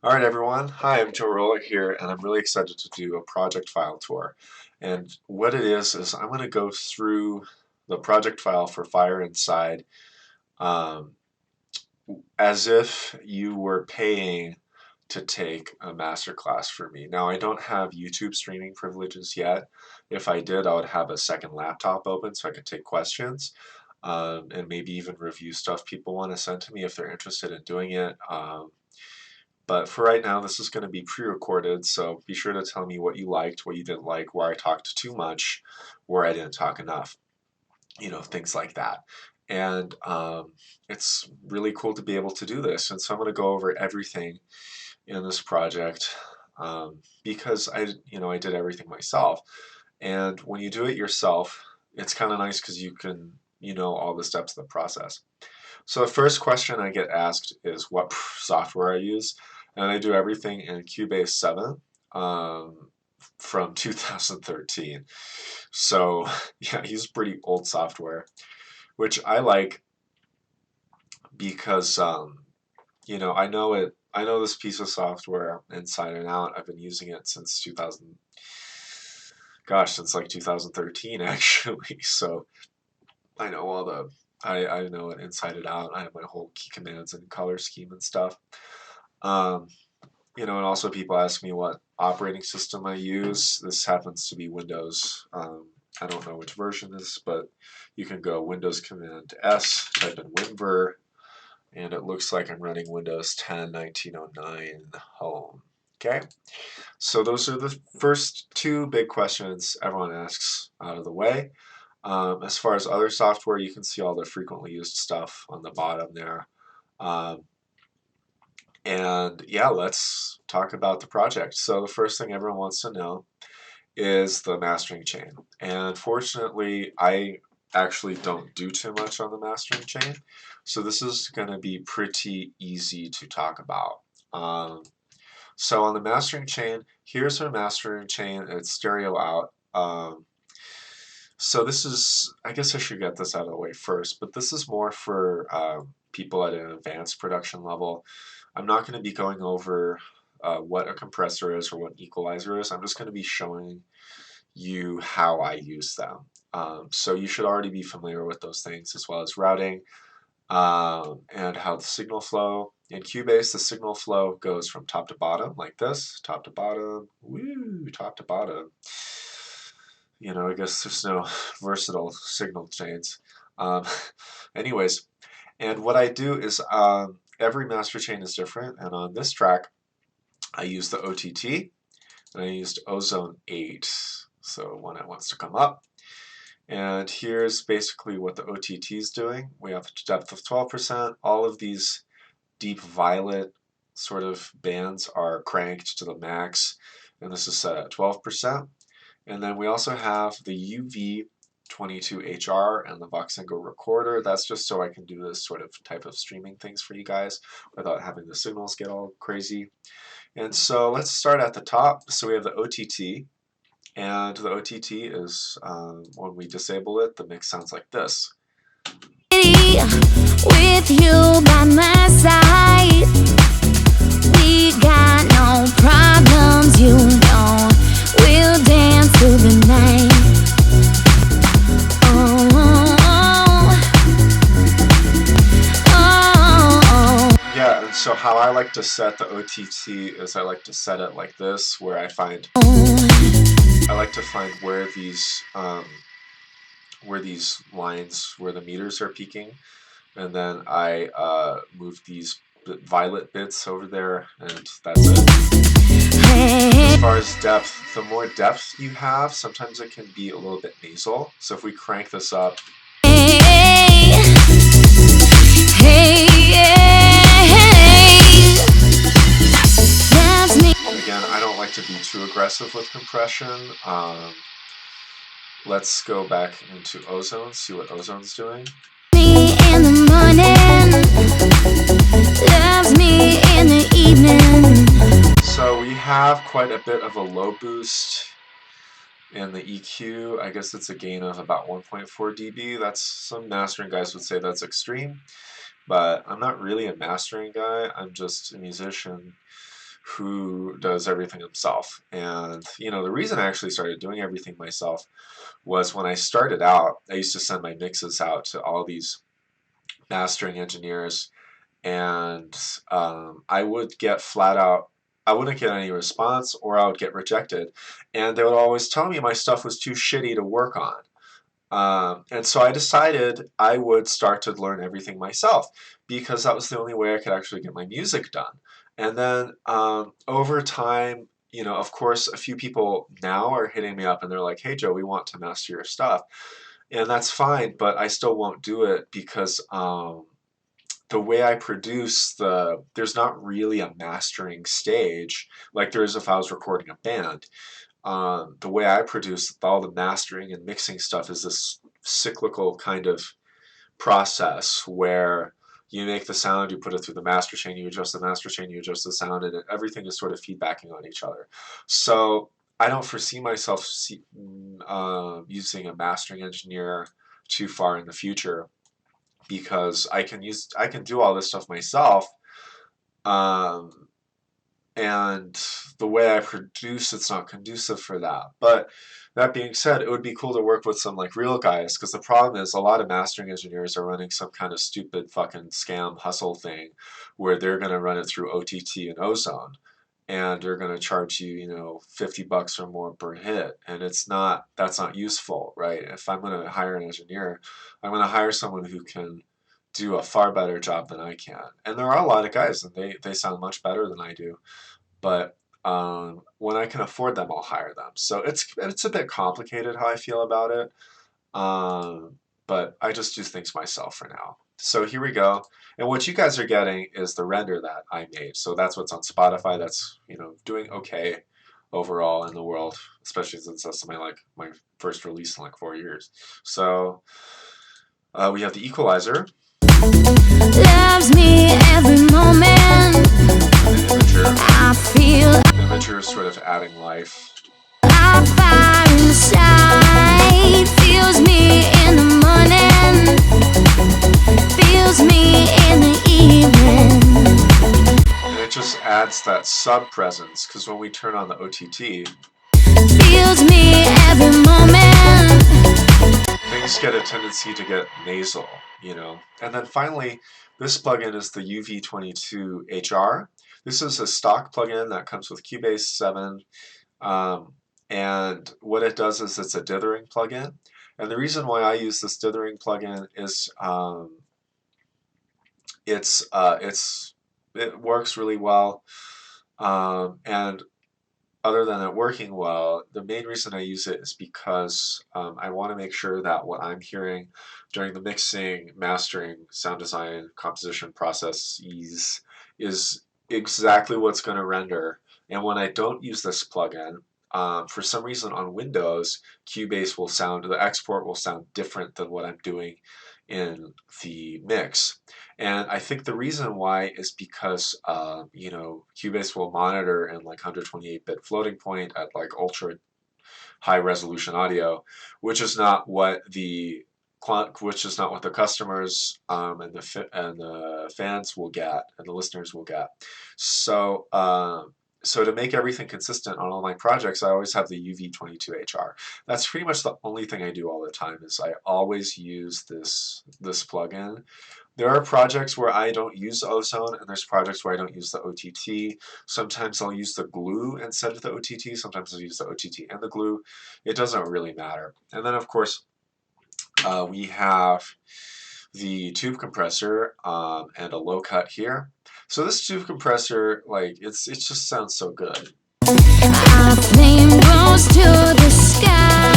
Alright everyone, hi, I'm Joe Roller here and I'm really excited to do a project file tour. And what it is I'm going to go through the project file for Fire Inside um, as if you were paying to take a master class for me. Now I don't have YouTube streaming privileges yet. If I did, I would have a second laptop open so I could take questions and maybe even review stuff people want to send to me if they're interested in doing it. But for right now, this is going to be pre-recorded, so be sure to tell me what you liked, what you didn't like, where I talked too much, where I didn't talk enough, things like that. And it's really cool to be able to do this. And so I'm going to go over everything in this project because I did everything myself. And when you do it yourself, it's kind of nice because you can, all the steps of the process. So the first question I get asked is what software I use, and I do everything in Cubase 7 um, from 2013. So yeah, I use pretty old software, which I like because I know it. I know this piece of software inside and out. I've been using it since 2000, gosh, since like 2013 actually. So I know all the I know it inside and out. I have my whole key commands and color scheme and stuff. Um, and also people ask me what operating system I use. This happens to be Windows. I don't know which version this is, but you can go Windows Command S, type in WinVer, and it looks like I'm running Windows 10 1909 Home. Okay, so those are the first two big questions everyone asks out of the way. As far as other software, you can see all the frequently used stuff on the bottom there. Um, and yeah, let's talk about the project. So the first thing everyone wants to know is the mastering chain. And fortunately, I actually don't do too much on the mastering chain. So this is going to be pretty easy to talk about. So on the mastering chain, here's our mastering chain. It's stereo out. So this is, I guess I should get this out of the way first, but this is more for people at an advanced production level. I'm not going to be going over what a compressor is or what an equalizer is. I'm just going to be showing you how I use them. So you should already be familiar with those things as well as routing and how the signal flow. In Cubase, the signal flow goes from top to bottom like this, top to bottom, woo, top to bottom. I guess there's no versatile signal chains. Um, anyways, and what I do is every master chain is different, and on this track, I use the OTT, and I used Ozone 8, so one that wants to come up. And here's basically what the OTT is doing. We have a depth of 12%. All of these deep violet sort of bands are cranked to the max, and this is set at 12%. And then we also have the UV22HR and the Voxengo recorder. That's just so I can do this sort of type of streaming things for you guys without having the signals get all crazy. And so let's start at the top. So we have the OTT, and the OTT is, when we disable it, the mix sounds like this. With you by my side, we got no problems, we'll dance through the night. Oh, oh, oh. Yeah, and so how I like to set the OTT is I like to set it like this, where I like to find where these lines, where the meters are peaking, and then I move these violet bits over there, and that's it. As far as depth, the more depth you have, sometimes it can be a little bit nasal. So if we crank this up, again, I don't like to be too aggressive with compression. Let's go back into Ozone, see what Ozone's doing. In the morning, loves me in the evening. So we have quite a bit of a low boost in the EQ. I guess it's a gain of about 1.4 dB. That's, some mastering guys would say that's extreme, but I'm not really a mastering guy. I'm just a musician who does everything himself. And you know, the reason I actually started doing everything myself was when I started out, I used to send my mixes out to all these mastering engineers, and I would get flat out, I wouldn't get any response, or I would get rejected, and they would always tell me my stuff was too shitty to work on. And so I decided I would start to learn everything myself, because that was the only way I could actually get my music done. And then over time, you know, of course, a few people now are hitting me up and they're like, "Hey Joe, we want to master your stuff," and that's fine, but I still won't do it because the way I produce there's not really a mastering stage like there is if I was recording a band. The way I produce all the mastering and mixing stuff is this cyclical kind of process where you make the sound, you put it through the master chain, you adjust the master chain, you adjust the sound, and everything is sort of feedbacking on each other. So I don't foresee myself using a mastering engineer too far in the future, because I can do all this stuff myself. Um, and the way I produce, it's not conducive for that. But that being said, it would be cool to work with some like real guys, because the problem is a lot of mastering engineers are running some kind of stupid fucking scam hustle thing where they're going to run it through OTT and Ozone, and they're going to charge you, you know, $50 or more per hit, and that's not useful, right? If I'm going to hire an engineer, I'm going to hire someone who can do a far better job than I can. And there are a lot of guys, and they sound much better than I do, but when I can afford them, I'll hire them. So it's a bit complicated how I feel about it, but I just do things myself for now. So here we go. And what you guys are getting is the render that I made. So that's what's on Spotify. That's, you know, doing okay overall in the world, especially since that's my first release in like 4 years. So we have the equalizer. Loves me every moment. I feel The imager is sort of adding life. I fire inside. Feels me in the morning. Feels me in the evening. And it just adds that sub presence, because when we turn on the OTT, Feels me every moment. things get a tendency to get nasal, you know. And then finally, this plugin is the UV22HR. This is a stock plugin that comes with Cubase 7, and what it does is it's a dithering plugin. And the reason why I use this dithering plugin is it works really well, and other than it working well, the main reason I use it is because I want to make sure that what I'm hearing during the mixing, mastering, sound design, composition processes is exactly what's going to render. And when I don't use this plugin, for some reason on Windows, Cubase will sound, the export will sound different than what I'm doing in the mix. And I think the reason why is because you know, Cubase will monitor in like 128-bit floating point at like ultra high resolution audio, which is not what the customers and the fans will get and the listeners will get. So so to make everything consistent on all my projects, I always have the UV22HR. That's pretty much the only thing I do all the time, is I always use this plugin. There are projects where I don't use Ozone, and there's projects where I don't use the OTT. Sometimes I'll use the glue instead of the OTT. Sometimes I'll use the OTT and the glue. It doesn't really matter. And then, of course, we have the tube compressor and a low cut here. So this tube compressor, like, it just sounds so good. Our flame grows to the sky.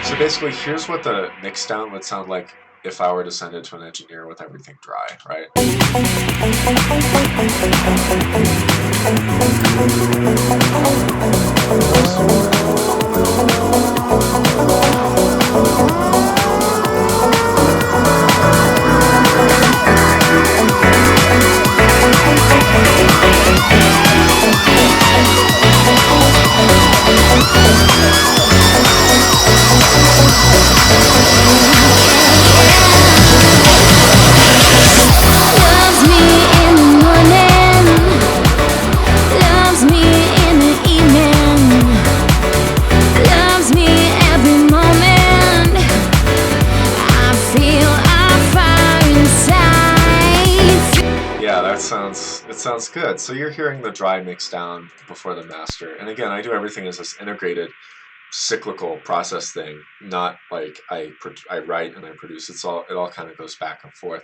So basically, here's what the mix down would sound like if I were to send it to an engineer with everything dry, right? Loves me in the morning. Sounds good. So you're hearing the dry mix down before the master. And again, I do everything as this integrated cyclical process thing, not like I write and I produce. It all kind of goes back and forth.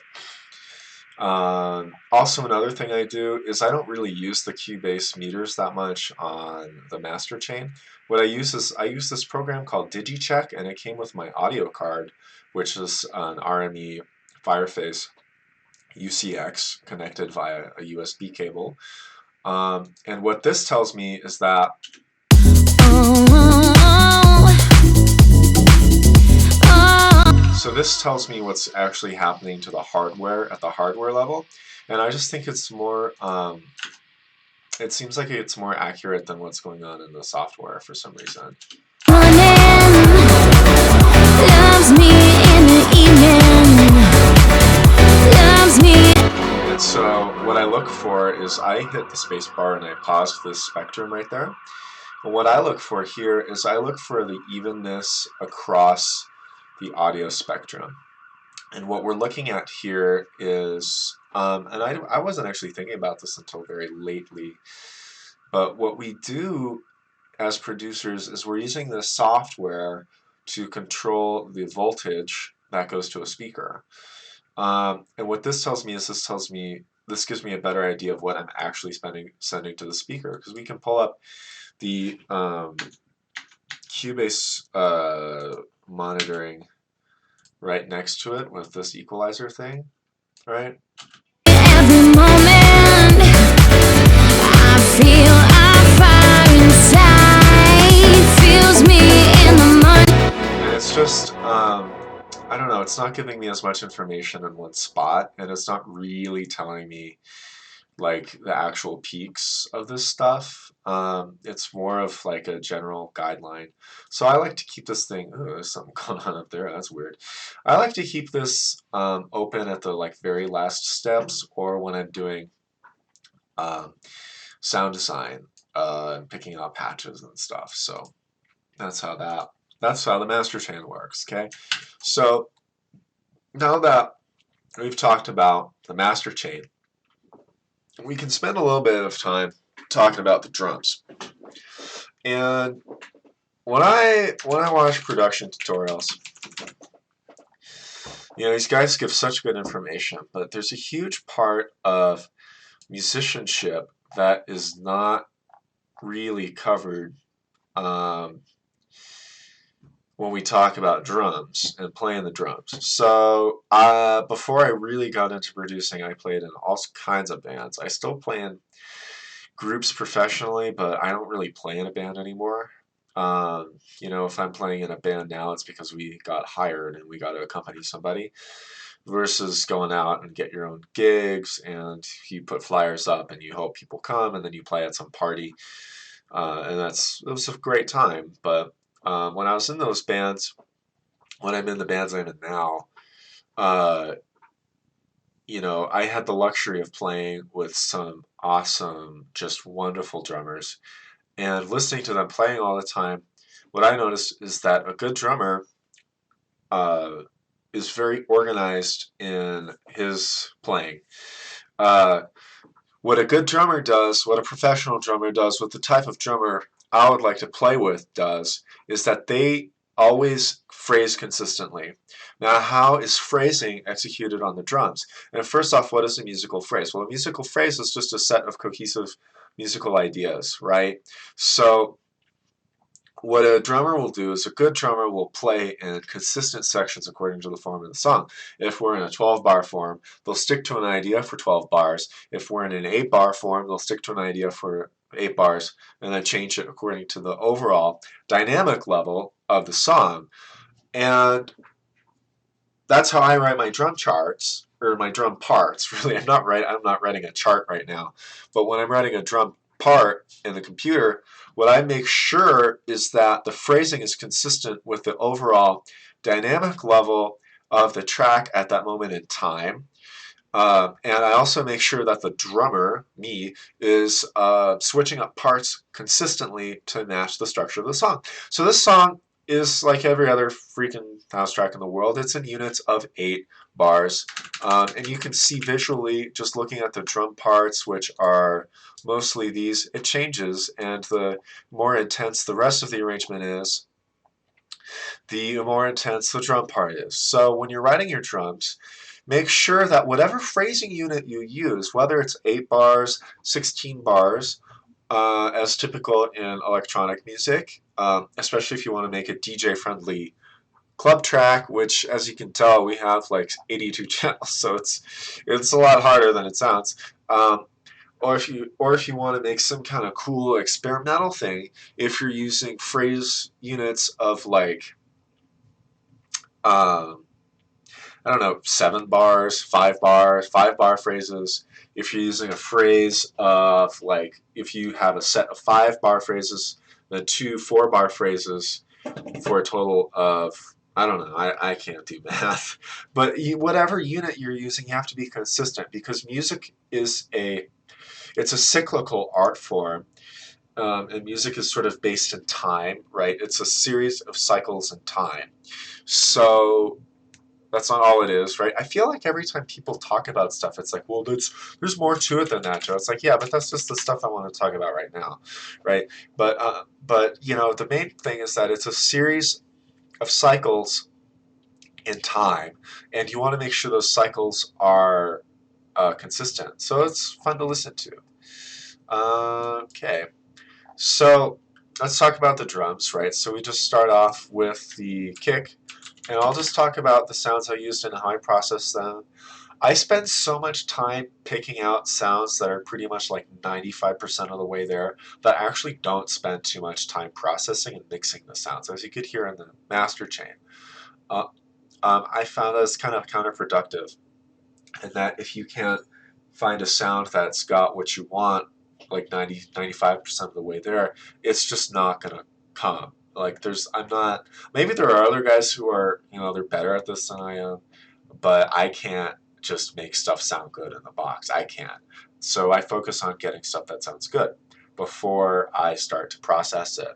Also, another thing I do is I don't really use the Cubase meters that much on the master chain. What I use is I use this program called DigiCheck, and it came with my audio card, which is an RME Fireface UCX connected via a USB cable. And what this tells me is that so this tells me what's actually happening to the hardware at the hardware level, and I just think it's more it seems like it's more accurate than what's going on in the software for some reason. Loves me in the evening. Loves me. And so what I look for is I hit the space bar and I pause this spectrum right there. And what I look for here is I look for the evenness across the audio spectrum. And what we're looking at here is, and I wasn't actually thinking about this until very lately, but what we do as producers is we're using this software to control the voltage that goes to a speaker. And what this tells me is this gives me a better idea of what I'm actually sending to the speaker, because we can pull up the Cubase monitoring right next to it with this equalizer thing, right? Every moment I feel a fire inside, feels me in the mind. And it's just, I don't know, it's not giving me as much information in one spot, and it's not really telling me like the actual peaks of this stuff. It's more of like a general guideline. So I like to keep this thing, ooh, there's something going on up there, that's weird. I like to keep this open at the like very last steps, or when I'm doing sound design, picking out patches and stuff. So that's how the master chain works, okay? So now that we've talked about the master chain, we can spend a little bit of time talking about the drums. And when I watch production tutorials, you know, these guys give such good information, but there's a huge part of musicianship that is not really covered when we talk about drums and playing the drums. So before I really got into producing, I played in all kinds of bands. I still play in groups professionally, but I don't really play in a band anymore. You know, if I'm playing in a band now, it's because we got hired and we got to accompany somebody, versus going out and get your own gigs and you put flyers up and you hope people come and then you play at some party. And it was a great time. But when I was in those bands, when I'm in the bands I'm in now, you know, I had the luxury of playing with some awesome, just wonderful drummers. And listening to them playing all the time, what I noticed is that a good drummer is very organized in his playing. What a good drummer does, what a professional drummer does, what the type of drummer I would like to play with does, is that they always phrase consistently. Now, how is phrasing executed on the drums? And first off, what is a musical phrase? Well, a musical phrase is just a set of cohesive musical ideas, right? So what a drummer will do is a good drummer will play in consistent sections according to the form of the song. If we're in a 12-bar form, they'll stick to an idea for 12 bars. If we're in an 8-bar form, they'll stick to an idea for 8 bars and then change it according to the overall dynamic level of the song. And that's how I write my drum charts, or my drum parts. Really, I'm not writing a chart right now, but when I'm writing a drum part in the computer, what I make sure is that the phrasing is consistent with the overall dynamic level of the track at that moment in time. And I also make sure that the drummer, me, is switching up parts consistently to match the structure of the song. So this song is like every other freaking house track in the world. It's in units of 8 bars. And you can see visually, just looking at the drum parts, which are mostly these, it changes. And the more intense the rest of the arrangement is, the more intense the drum part is. So when you're writing your drums, make sure that whatever phrasing unit you use, whether it's 8 bars, 16 bars, as typical in electronic music, especially if you want to make a DJ friendly club track, which as you can tell we have like 82 channels, so it's a lot harder than it sounds. Or if you want to make some kind of cool experimental thing, if you're using phrase units of like um, I don't know, 7 bars, 5 bars, 5 bar phrases. If you're using a phrase of like, if you have a set of 5 bar phrases, then 2 4 bar phrases for a total of, I don't know, I can't do math. But whatever unit you're using, you have to be consistent because music it's a cyclical art form. And music is sort of based in time, right? It's a series of cycles in time. So that's not all it is, right? I feel like every time people talk about stuff, it's like, well, there's more to it than that, Joe. It's like, yeah, but that's just the stuff I want to talk about right now, right? But you know, the main thing is that it's a series of cycles in time, and you want to make sure those cycles are consistent, so it's fun to listen to. Okay, so let's talk about the drums, right? So we just start off with the kick. And I'll just talk about the sounds I used and how I process them. I spend so much time picking out sounds that are pretty much like 95% of the way there that I actually don't spend too much time processing and mixing the sounds, as you could hear in the master chain. Uh, I found that it's kind of counterproductive, and that if you can't find a sound that's got what you want, like 95% of the way there, it's just not going to come. Like I'm not, maybe there are other guys who are, they're better at this than I am, but I can't just make stuff sound good in the box. I can't. So I focus on getting stuff that sounds good before I start to process it.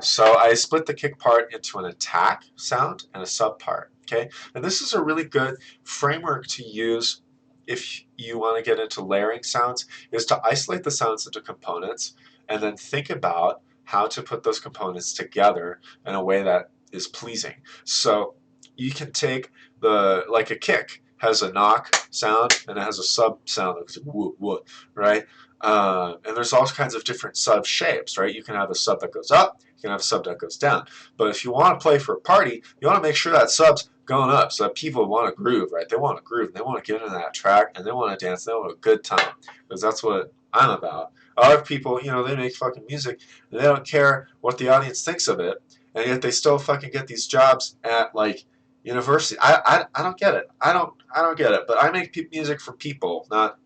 So I split the kick part into an attack sound and a sub part. Okay, and this is a really good framework to use if you want to get into layering sounds, is to isolate the sounds into components and then think about how to put those components together in a way that is pleasing. So you can take like a kick has a knock sound and it has a sub sound that's like whoop whoop, right? And there's all kinds of different sub shapes, right? You can have a sub that goes up, you can have a sub that goes down. But if you want to play for a party, you want to make sure that sub's going up so that people want to groove, right? They want to groove, they want to get into that track, and they want to dance, they want a good time, because that's what I'm about. Other people, they make fucking music, and they don't care what the audience thinks of it, and yet they still fucking get these jobs at, like, university. I don't get it. I don't get it, but I make music for people, not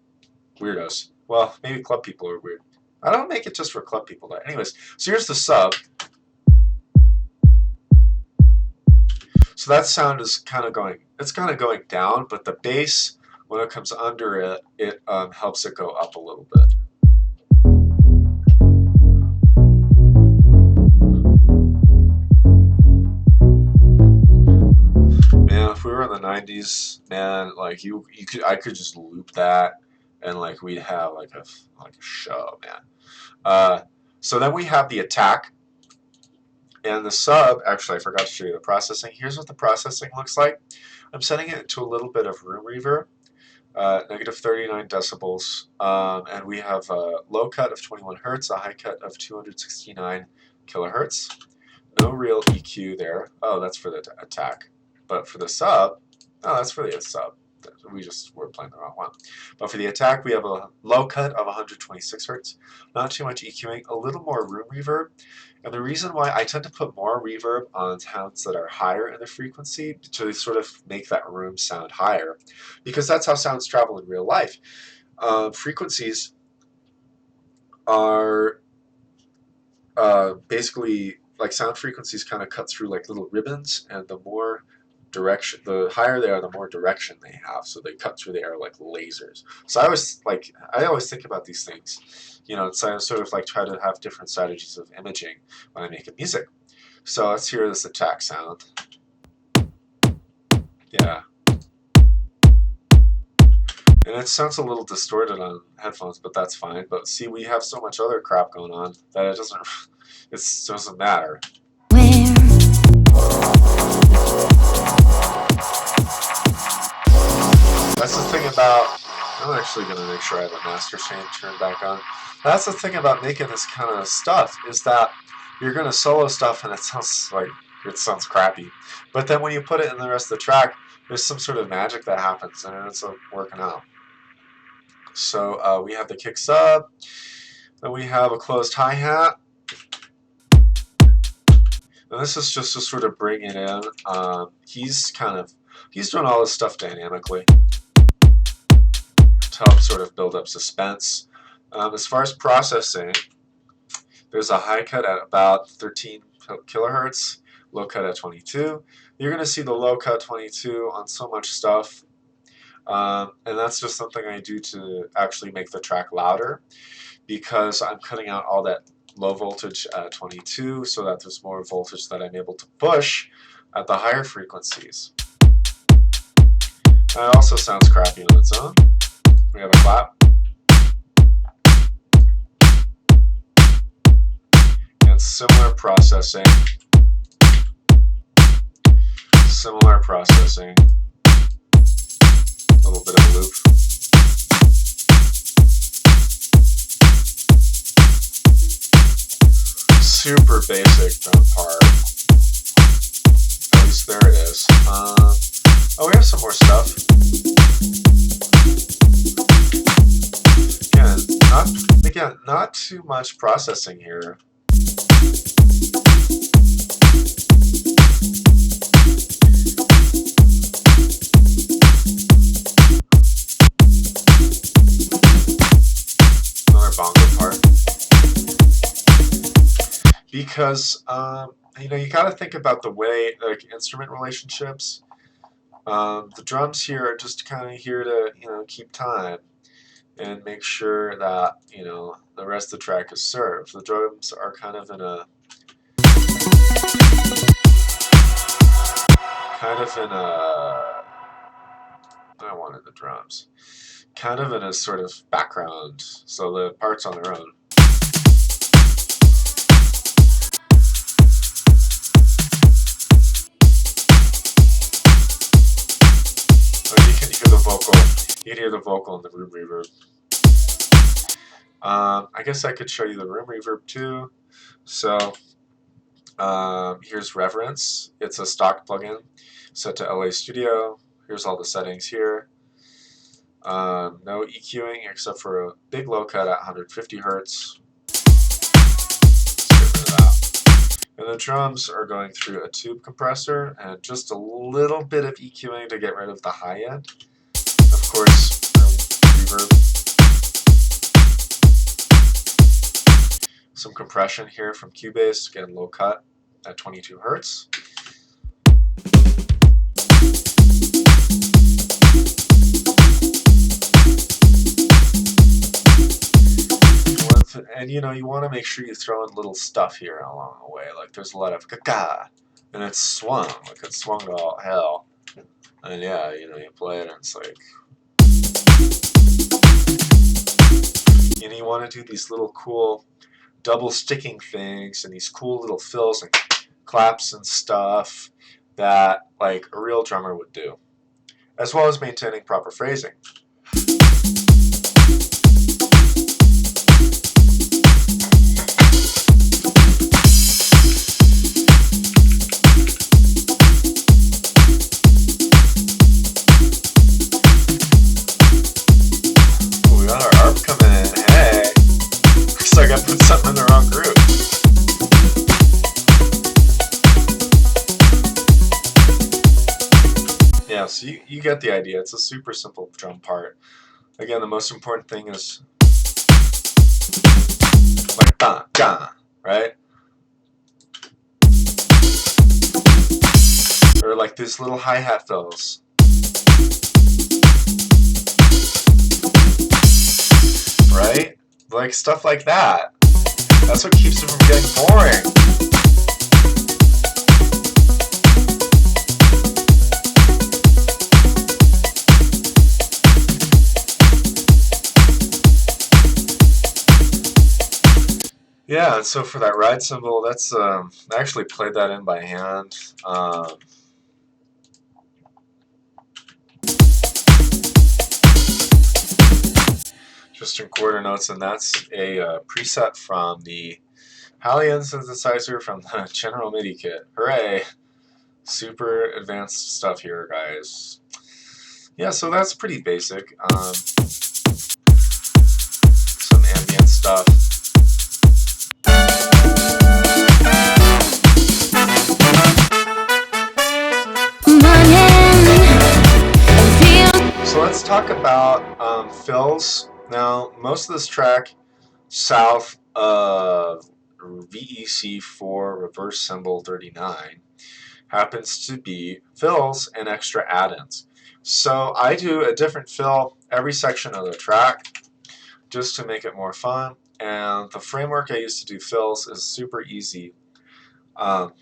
weirdos. Well, maybe club people are weird. I don't make it just for club people, though. Anyways, so here's the sub. So that sound is kind of going down, but the bass, when it comes under it, it helps it go up a little bit. Man, if we were in the 90s, man, like I could just loop that, and like we'd have like a show, man. So then we have the attack. And the sub, actually I forgot to show you the processing. Here's what the processing looks like. I'm setting it to a little bit of room reverb, negative 39 decibels, and we have a low cut of 21 hertz, a high cut of 269 kilohertz. No real EQ there. Oh, that's for the attack. But for the sub, oh, that's for the sub. We're playing the wrong one. But for the attack, we have a low cut of 126 hertz. Not too much EQing, a little more room reverb. And the reason why I tend to put more reverb on sounds that are higher in the frequency to sort of make that room sound higher, because that's how sounds travel in real life. Frequencies are basically like sound frequencies kind of cut through like little ribbons, and the the higher they are, the more direction they have. So they cut through the air like lasers. So I always think about these things. So I sort of like try to have different strategies of imaging when I make music. So let's hear this attack sound. Yeah. And it sounds a little distorted on headphones, but that's fine. But see, we have so much other crap going on that it doesn't matter. Where? That's the thing about, I'm actually going to make sure I have a master chain turned back on. That's the thing about making this kind of stuff, is that you're going to solo stuff and it sounds crappy. But then when you put it in the rest of the track, there's some sort of magic that happens and it ends up working out. So we have the kick sub, then we have a closed hi-hat. And this is just to sort of bring it in. He's doing all this stuff dynamically to help sort of build up suspense. As far as processing, there's a high cut at about 13 kilohertz, low cut at 22. You're going to see the low cut 22 on so much stuff. And that's just something I do to actually make the track louder, because I'm cutting out all that low voltage at 22 so that there's more voltage that I'm able to push at the higher frequencies. And it also sounds crappy on its own. We have a clap. And similar processing. Similar processing. A little bit of a loop. Super basic drum part. At least there it is. Oh, we have some more stuff. Again, not too much processing here. Another bongo part. Because you got to think about the way instrument relationships. The drums here are just kind of here to keep time and make sure that the rest of the track is served. The drums are kind of in a I wanted the drums. Kind of in a sort of background, so the parts on their own. You can hear the vocal in the room reverb. I guess I could show you the room reverb too. So here's Reverence. It's a stock plugin set to LA Studio. Here's all the settings here. No EQing except for a big low cut at 150 hertz. Let's get rid of that. And the drums are going through a tube compressor and just a little bit of EQing to get rid of the high end. Of course, reverb. Some compression here from Cubase, again low cut at 22 hertz. And you want to make sure you throw in little stuff here along the way. Like there's a lot of ka-ka, and it's swung, like it's swung to all hell. And yeah, you play it and it's like, you want to do these little cool double sticking things and these cool little fills and claps and stuff that like a real drummer would do, as well as maintaining proper phrasing. Like I put something in the wrong groove. Yeah, so you get the idea. It's a super simple drum part. Again, the most important thing is like da da, right? Or like these little hi-hat fills. Right? Like stuff like that. That's what keeps it from getting boring. Yeah, and so for that ride cymbal, that's I actually played that in by hand. Just in quarter notes, and that's a preset from the Halion synthesizer from the General MIDI kit. Hooray! Super advanced stuff here, guys. Yeah, so that's pretty basic. Some ambient stuff. So let's talk about fills. Now, most of this track south of VEC4 reverse cymbal 39 happens to be fills and extra add-ins. So I do a different fill every section of the track just to make it more fun. And the framework I use to do fills is super easy. All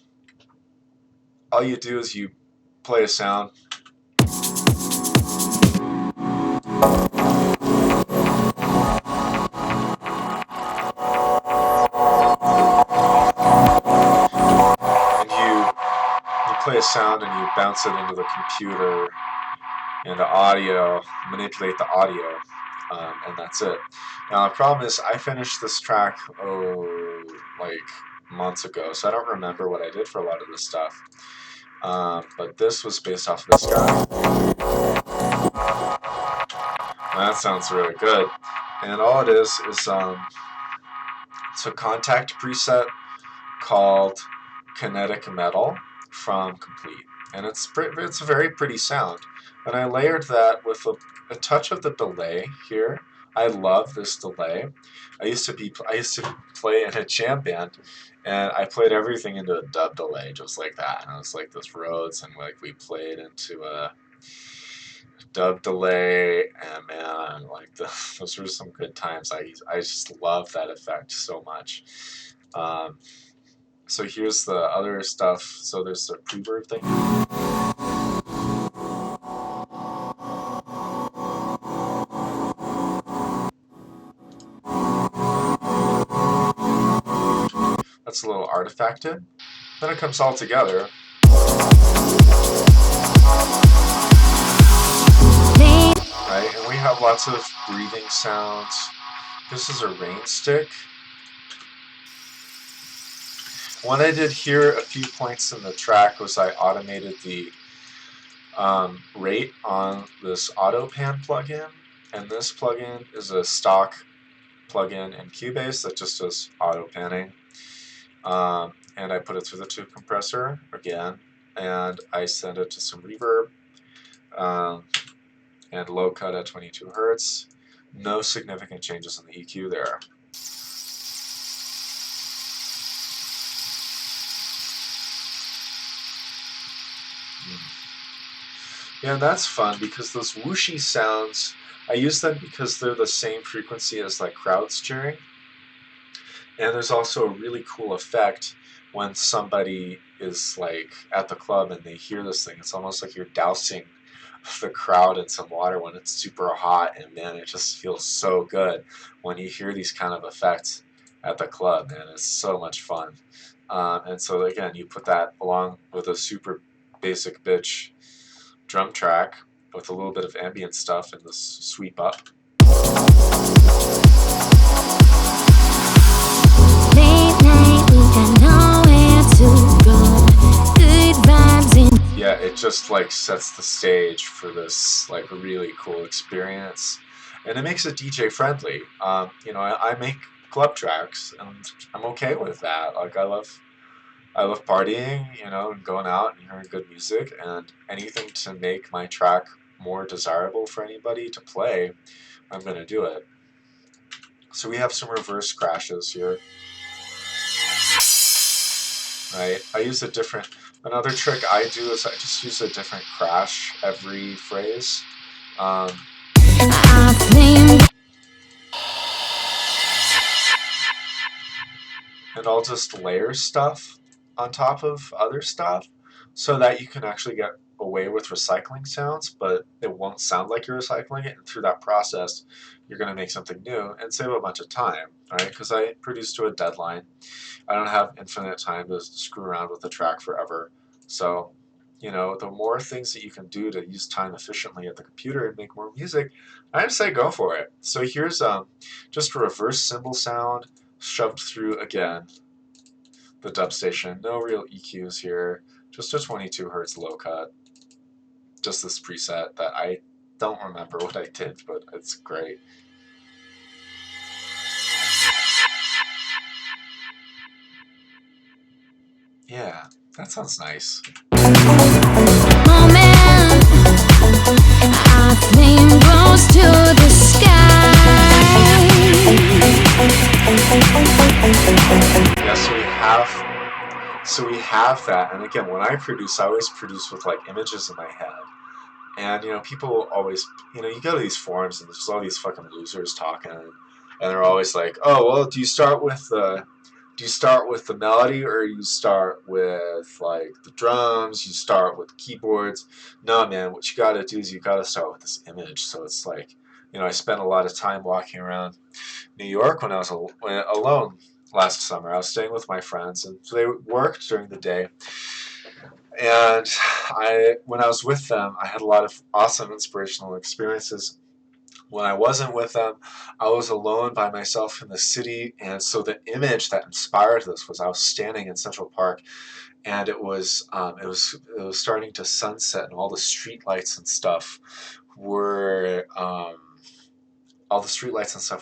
you do is you play a sound. And you play a sound and you bounce it into the computer and the audio, manipulate the audio, and that's it. Now the problem is I finished this track like months ago, so I don't remember what I did for a lot of this stuff. But this was based off of this guy. That sounds really good. And all it is it's a Kontakt preset called Kinetic Metal from Complete, and it's a very pretty sound. And I layered that with a touch of the delay here. I love this delay. I used to play in a jam band, and I played everything into a dub delay just like that. And it was like this Rhodes, and like we played into a dub delay, and man, like those were some good times. I just love that effect so much. So here's the other stuff. So there's the preverb thing. That's a little artifacted. Then it comes all together. Right, and we have lots of breathing sounds. This is a rain stick. What I did here a few points in the track was I automated the rate on this AutoPan plugin, and this plugin is a stock plugin in Cubase that just does auto panning. And I put it through the tube compressor again, and I send it to some reverb and low cut at 22 Hertz. No significant changes in the EQ there. Yeah, that's fun because those whooshy sounds, I use them because they're the same frequency as like crowd steering. And there's also a really cool effect when somebody is like at the club and they hear this thing. It's almost like you're dousing the crowd in some water when it's super hot, and man, it just feels so good when you hear these kind of effects at the club, man. It's so much fun. And so again, you put that along with a super basic bitch drum track with a little bit of ambient stuff and this sweep up. Yeah, it just like sets the stage for this like really cool experience, and it makes it DJ friendly. You know, I make club tracks, and I'm okay with that. Like I love partying, you know, and going out and hearing good music, and anything to make my track more desirable for anybody to play, I'm gonna do it. So we have some reverse crashes here. Right, I use a different, another trick I do is I just use a different crash every phrase. And I'll just layer stuff on top of other stuff. so that you can actually get away with recycling sounds, but it won't sound like you're recycling it. And through that process, you're going to make something new and save a bunch of time, right? Because I produce to a deadline. I don't have infinite time to screw around with the track forever. So, the more things that you can do to use time efficiently at the computer and make more music, I'd say go for it. So here's just a reverse cymbal sound shoved through again the dub station. No real EQs here, just a 22 hertz low cut. Just this preset that I don't remember what I did, but it's great. Yeah, that sounds nice. Moment, our flame grows to the sky. Yeah, so we have that, and again, when I produce, I always produce with like images in my head. And people always, you go to these forums and there's all these fucking losers talking, and they're always like, "Oh, well, do you start with the melody, or you start with like the drums? You start with keyboards?" No, man. What you got to do is you got to start with this image. So it's like, I spent a lot of time walking around New York when I was alone last summer. I was staying with my friends, and so they worked during the day. And when I was with them, I had a lot of awesome inspirational experiences. When I wasn't with them, I was alone by myself in the city, and so the image that inspired this was I was standing in Central Park, and it was starting to sunset, and all the street lights and stuff were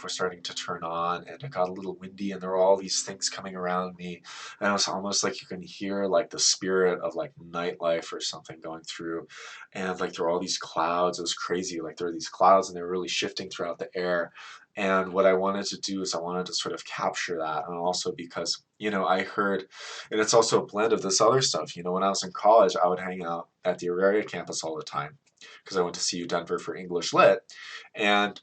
starting to turn on, and it got a little windy, and there were all these things coming around me, and it was almost like you can hear like the spirit of like nightlife or something going through, and like there were all these clouds. It was crazy. Like there were these clouds, and they were really shifting throughout the air. And what I wanted to do is I wanted to sort of capture that, and also because I heard, and it's also a blend of this other stuff. When I was in college, I would hang out at the Auraria campus all the time because I went to CU Denver for English Lit, and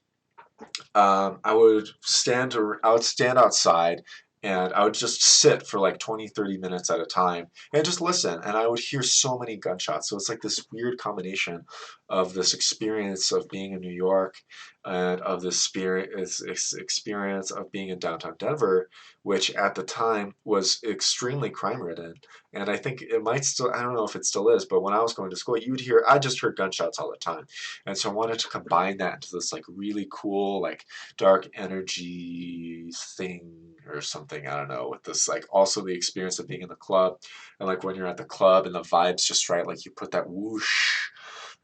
I would stand outside, and I would just sit for like 20, 30 minutes at a time and just listen. And I would hear so many gunshots. So it's like this weird combination of this experience of being in New York and of this experience of being in downtown Denver, which at the time was extremely crime ridden. And I think it might still, I don't know if it still is, but when I was going to school, I just heard gunshots all the time. And so I wanted to combine that into this like really cool, like dark energy thing or something. I don't know, with this like also the experience of being in the club, and like when you're at the club and the vibe's just right, like you put that whoosh,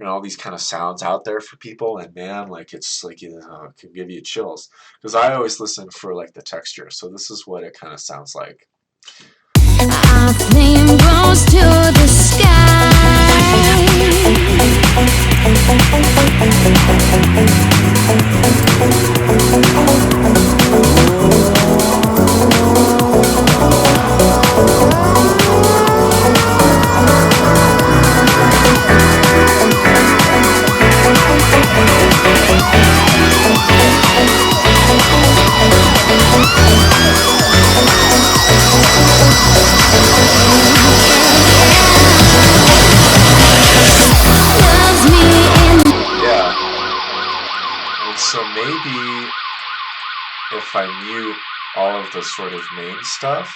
all these kind of sounds out there for people, and man, like it's like it can give you chills, because I always listen for like the texture. So this is what it kind of sounds like. Our flame grows to the sky. Loves me in. Yeah. And so maybe if I mute all of the sort of main stuff,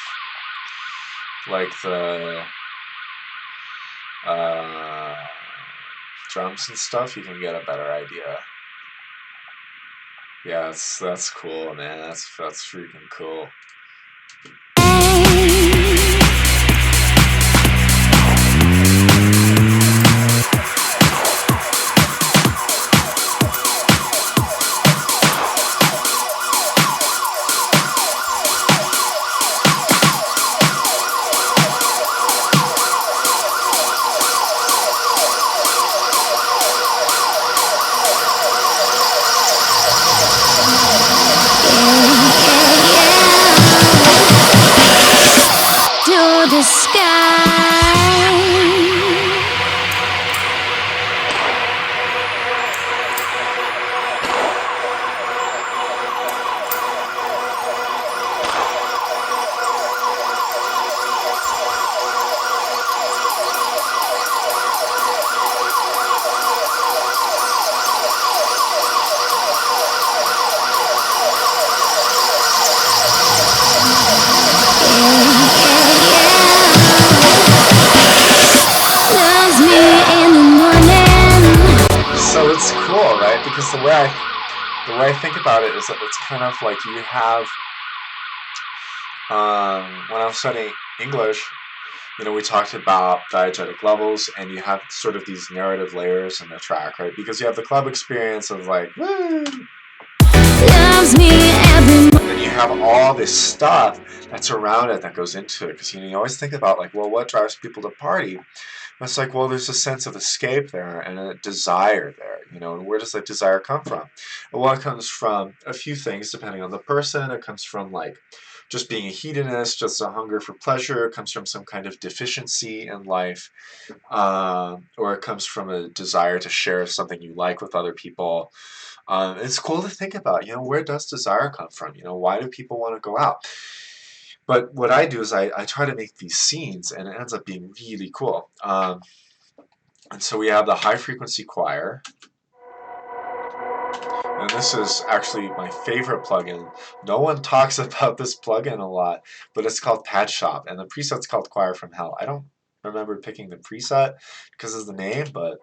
like the drums and stuff, you can get a better idea. Yeah, that's cool, man. That's freaking cool. right? Because the way I think about it is that it's kind of like you have when I was studying English, you know, we talked about diegetic levels, and you have sort of these narrative layers in the track, right? Because you have the club experience of like, woo, loves me every then you have all this stuff that's around it that goes into it. Because you always think about like, well, what drives people to party? And it's like, well, there's a sense of escape there and a desire there, you know. And where does that desire come from? Well, it comes from a few things depending on the person. It comes from like just being a hedonist, just a hunger for pleasure. It comes from some kind of deficiency in life, or it comes from a desire to share something you like with other people. It's cool to think about, you know, where does desire come from? You know, why do people want to go out? But what I do is I try to make these scenes, and it ends up being really cool. And so we have the high frequency choir. And this is actually my favorite plugin. No one talks about this plugin a lot, but it's called Patch Shop, and the preset's called Choir from Hell. I don't remember picking the preset because of the name, but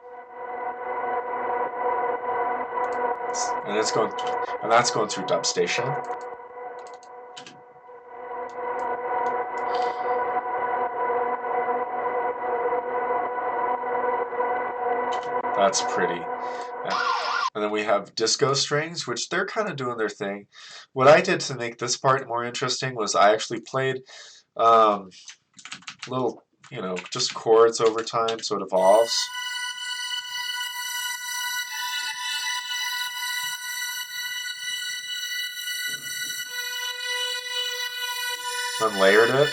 and that's going through Dub Station. That's pretty. And then we have disco strings, which they're kind of doing their thing. What I did to make this part more interesting was I actually played little, you know, just chords over time, so it evolves. Then layered it.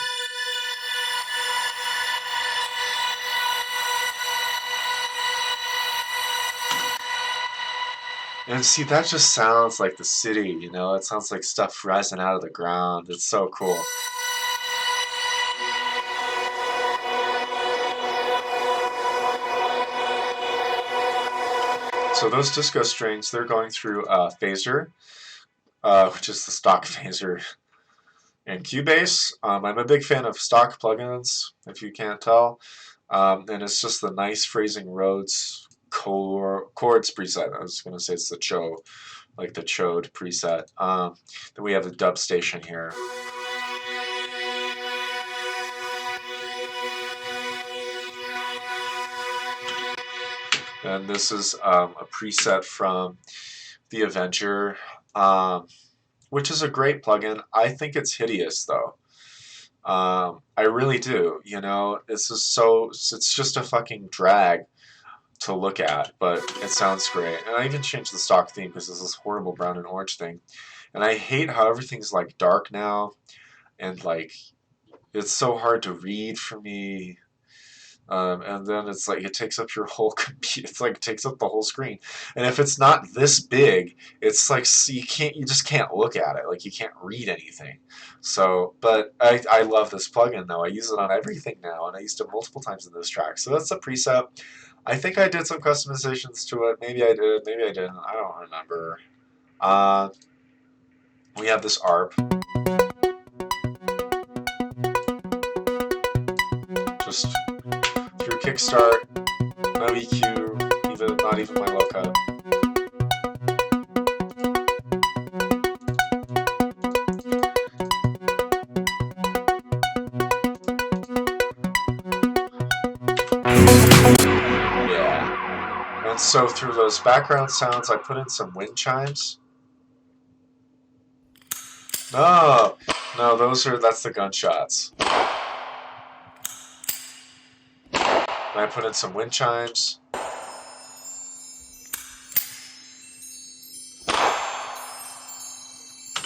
And see, that just sounds like the city, you know? It sounds like stuff rising out of the ground. It's so cool. So those disco strings, they're going through Phaser, which is the stock Phaser and Cubase. I'm a big fan of stock plugins, if you can't tell. And it's just the nice phrasing Rhodes chords preset. I was going to say it's the Cho, like the Chode preset. Then we have the Dub Station here. And this is a preset from The Avenger, which is a great plugin. I think it's hideous, though. I really do. You know, it's just a fucking drag to look at, but it sounds great. And I even changed the stock theme because it's this horrible brown and orange thing. And I hate how everything's like dark now, and like it's so hard to read for me. And then it's like it takes up your whole computer. It's like it takes up the whole screen. And if it's not this big, it's like you just can't look at it. Like you can't read anything. So, but I love this plugin though. I use it on everything now, and I used it multiple times in this track. So that's the preset. I think I did some customizations to it. Maybe I did, maybe I didn't. I don't remember. We have this ARP. Just through Kickstart, no EQ, not even my low cut. Yeah. And so through those background sounds, I put in some wind chimes. No, that's the gunshots. And I put in some wind chimes.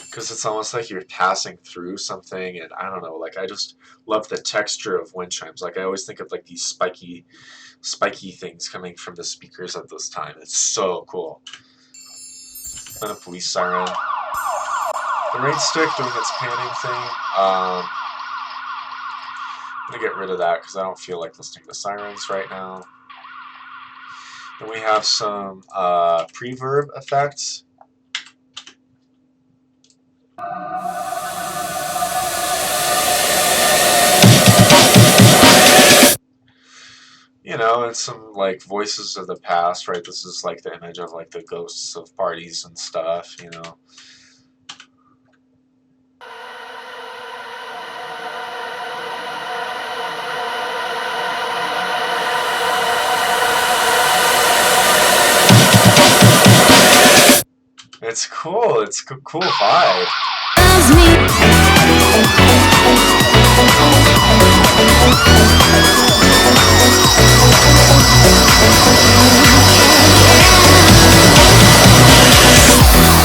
Because it's almost like you're passing through something, and I don't know, like I just love the texture of wind chimes. Like I always think of like these spiky things coming from the speakers at this time. It's so cool. And a police siren. The rain stick doing its panning thing. I'm gonna get rid of that because I don't feel like listening to sirens right now. Then we have some preverb effects. You know, in some like voices of the past, right? This is like the image of like the ghosts of parties and stuff, you know. It's cool. It's a cool vibe. Loves me.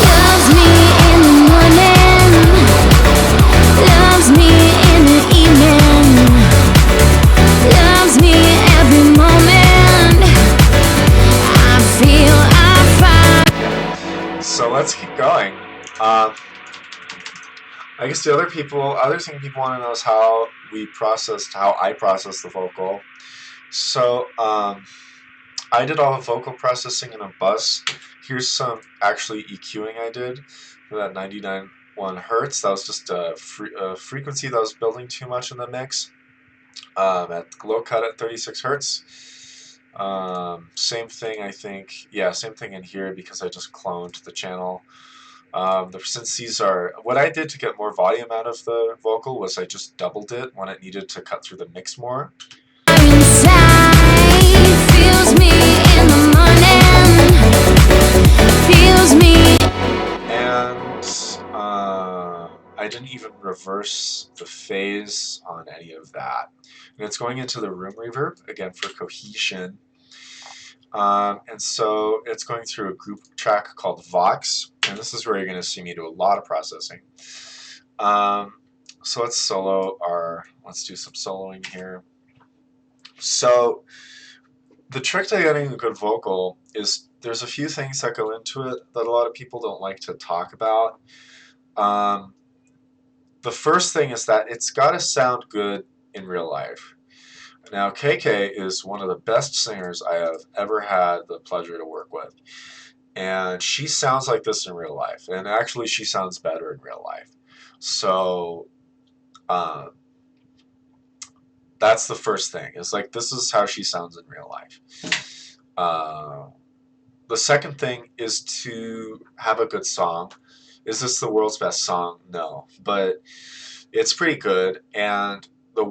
Loves me in the morning. Loves me in the evening. Loves me every moment. I feel I find. So let's keep going. I guess the other thing people want to know is how I process the vocal. So I did all the vocal processing in a bus. Here's some actually EQing I did for that 99.1 hertz. That was just a frequency that was building too much in the mix. At low cut at 36 hertz. Same thing, I think. Yeah, same thing in here because I just cloned the channel. Since these are, what I did to get more volume out of the vocal was I just doubled it when it needed to cut through the mix more. Inside feels me in the morning. Feels me. And I didn't even reverse the phase on any of that. And it's going into the room reverb, again, for cohesion. And so it's going through a group track called Vox, and this is where you're going to see me do a lot of processing. So let's do some soloing here. So the trick to getting a good vocal is there's a few things that go into it that a lot of people don't like to talk about. The first thing is that it's got to sound good in real life. Now, KK is one of the best singers I have ever had the pleasure to work with. And she sounds like this in real life. And actually, she sounds better in real life. So, that's the first thing. It's like, this is how she sounds in real life. The second thing is to have a good song. Is this the world's best song? No. But it's pretty good. And the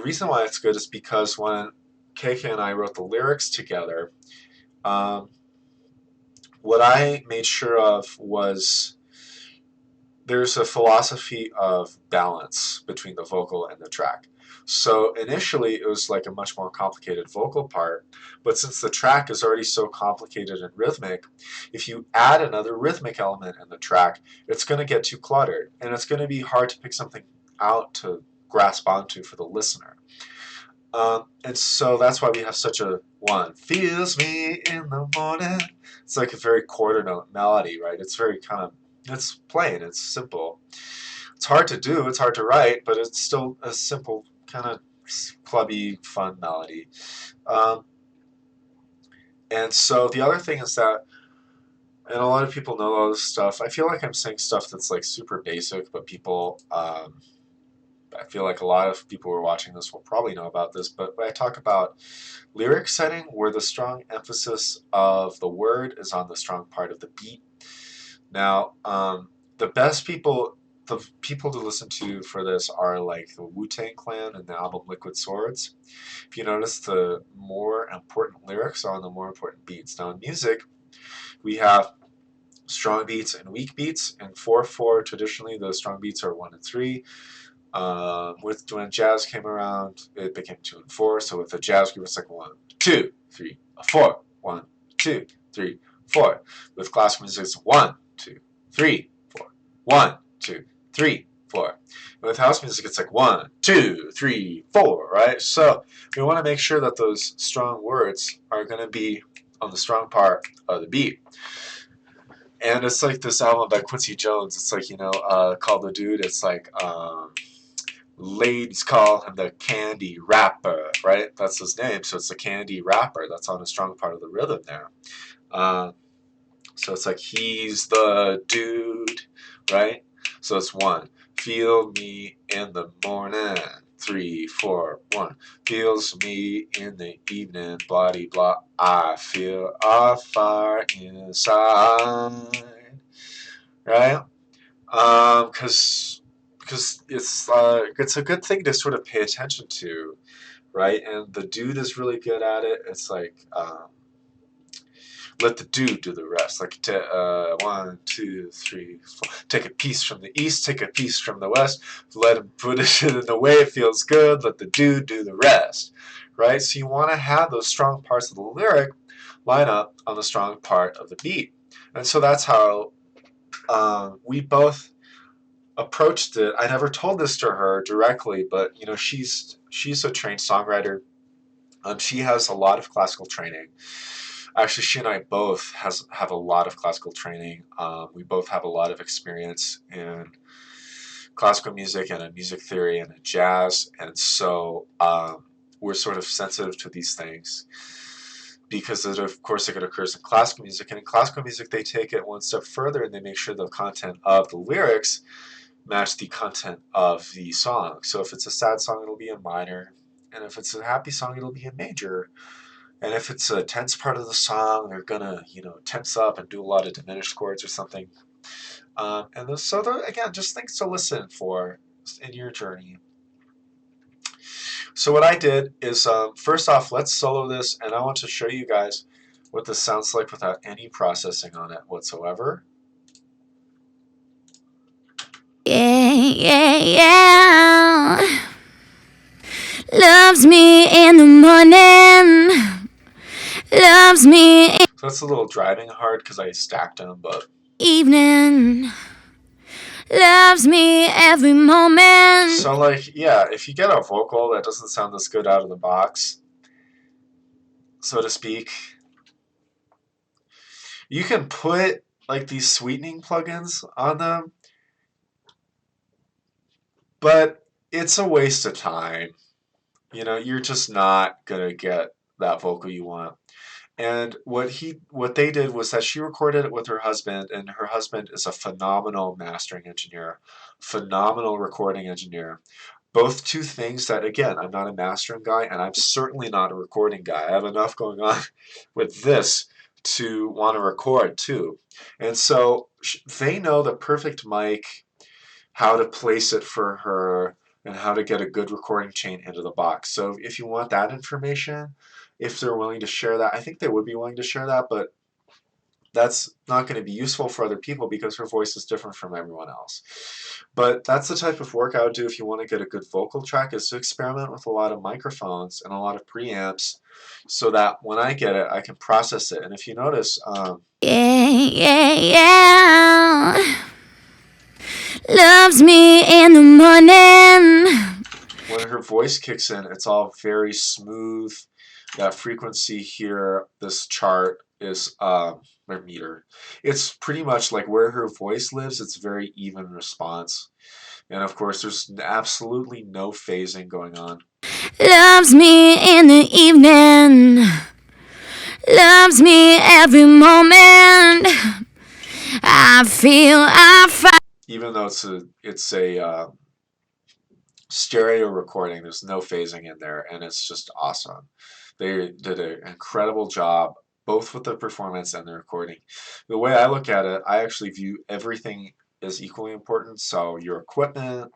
reason why it's good is because when KK and I wrote the lyrics together, what I made sure of was there's a philosophy of balance between the vocal and the track. So initially it was like a much more complicated vocal part, but since the track is already so complicated and rhythmic, if you add another rhythmic element in the track, it's going to get too cluttered, and it's going to be hard to pick something out to grasp onto for the listener. And so that's why we have such a one. Feels me in the morning. It's like a very quarter note melody, right? It's very kind of, it's plain, it's simple. It's hard to do, it's hard to write, but it's still a simple, kind of clubby, fun melody. And so the other thing is that, and a lot of people know all this stuff, I feel like I'm saying stuff that's like super basic, but people, I feel like a lot of people who are watching this will probably know about this, but when I talk about lyric setting, where the strong emphasis of the word is on the strong part of the beat. Now, the people to listen to for this are like the Wu-Tang Clan and the album Liquid Swords. If you notice, the more important lyrics are on the more important beats. Now in music, we have strong beats and weak beats. In 4/4, traditionally the strong beats are 1 and 3. When jazz came around, it became 2 and 4. So with the jazz group, it's like 1, 2, 3, 4. 1, 2, 3, 4. With classical music, it's 1, 2, 3, 4. 1, 2, 3, 4. And with house music, it's like 1, 2, 3, 4. Right? So we want to make sure that those strong words are going to be on the strong part of the beat. And it's like this album by Quincy Jones. It's like, called The Dude. It's like, ladies call him the candy rapper, right? That's his name. So it's the candy rapper. That's on a strong part of the rhythm there. So it's like, he's the dude, right? So it's 1. Feel me in the morning. 3, 4, 1. Feels me in the evening, body blah. I feel a fire inside. Right? Because it's a good thing to sort of pay attention to, right? And the dude is really good at it. It's like let the dude do the rest. Like 1, 2, 3, 4. Take a piece from the east, take a piece from the west. Let him put it in the way it feels good. Let the dude do the rest, right? So you want to have those strong parts of the lyric line up on the strong part of the beat, and so that's how we both approached it. I never told this to her directly, but you know, she's a trained songwriter. She has a lot of classical training. Actually, she and I both have a lot of classical training. We both have a lot of experience in classical music and in music theory and in jazz, and so we're sort of sensitive to these things because of course it occurs in classical music, and in classical music they take it one step further and they make sure the content of the lyrics match the content of the song. So if it's a sad song, it'll be in minor, and if it's a happy song, it'll be in major. And if it's a tense part of the song, they're gonna, you know, tense up and do a lot of diminished chords or something. Again, just things to listen for in your journey. So what I did is, first off, let's solo this, and I want to show you guys what this sounds like without any processing on it whatsoever. Yeah, yeah, yeah. Loves me in the morning. Loves me in So that's a little driving hard because I stacked them, but evening. Loves me every moment. so like, yeah, if you get a vocal that doesn't sound this good out of the box, so to speak, you can put like these sweetening plugins on them, but it's a waste of time. You know, you're just not gonna get that vocal you want. And what they did was that she recorded it with her husband, and her husband is a phenomenal mastering engineer, phenomenal recording engineer. Both two things that, again, I'm not a mastering guy, and I'm certainly not a recording guy. I have enough going on with this to want to record too. And so they know the perfect mic, how to place it for her, and how to get a good recording chain into the box. So if you want that information, if they're willing to share that, I think they would be willing to share that, but that's not going to be useful for other people because her voice is different from everyone else. But that's the type of work I would do if you want to get a good vocal track, is to experiment with a lot of microphones and a lot of preamps so that when I get it, I can process it. And if you notice, yeah, yeah, yeah. Loves me in the morning. when her voice kicks in, it's all very smooth. That frequency here, this chart is or meter. It's pretty much like where her voice lives. It's very even response, and of course, there's absolutely no phasing going on. Loves me in the evening. Loves me every moment. I feel I fight. Even though it's a stereo recording, there's no phasing in there, and it's just awesome. They did an incredible job both with the performance and the recording. The way I look at it, I actually view everything as equally important. So your equipment,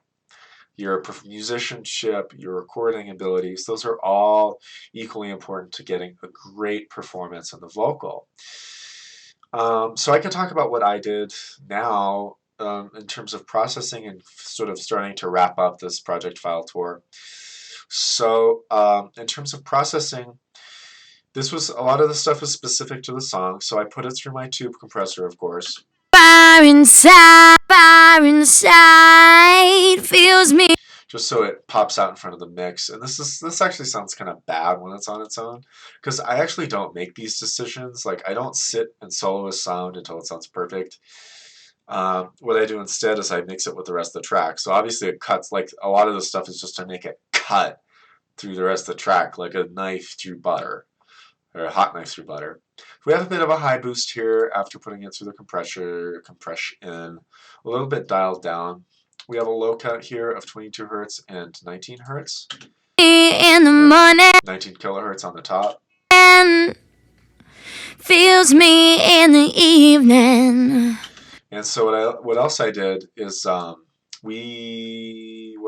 your musicianship, your recording abilities, those are all equally important to getting a great performance in the vocal. So I can talk about what I did now in terms of processing and sort of starting to wrap up this project file tour. So in terms of processing, this was a lot of the stuff was specific to the song, so I put it through my tube compressor, of course. Fire inside feels me. Just so it pops out in front of the mix. And this actually sounds kind of bad when it's on its own, because I actually don't make these decisions. Like, I don't sit and solo a sound until it sounds perfect. What I do instead is I mix it with the rest of the track. So obviously it cuts, like a lot of the stuff is just to make it cut through the rest of the track, like a knife through butter, or a hot knife through butter. We have a bit of a high boost here after putting it through the compression, a little bit dialed down. we have a low cut here of 22 hertz and 19 hertz. In the morning, 19 kilohertz on the top. feels me in the evening. And so what else I did is what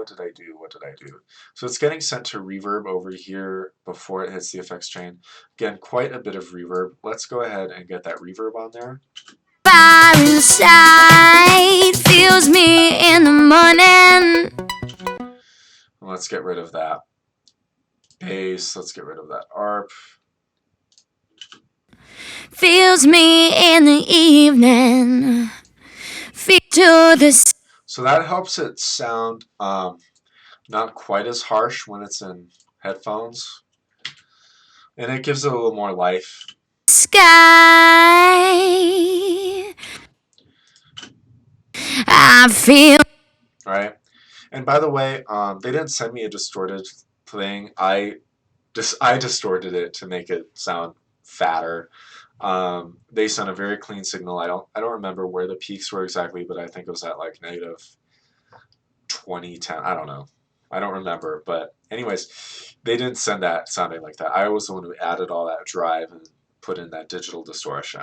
did I do? So it's getting sent to reverb over here before it hits the effects chain. Again, quite a bit of reverb. Let's go ahead and get that reverb on there. Fire inside feels me in the morning. And let's get rid of that bass. Let's get rid of that ARP. Feels me in the evening. Feel to the So that helps it sound not quite as harsh when it's in headphones. And it gives it a little more life. sky. I feel. Right? And by the way, they didn't send me a distorted thing. I distorted it to make it sound fatter. They sent a very clean signal. I don't remember where the peaks were exactly, but I think it was at like negative 2010. I don't know. I don't remember. But anyways, they didn't send that sounding like that. I was the one who added all that drive and put in that digital distortion.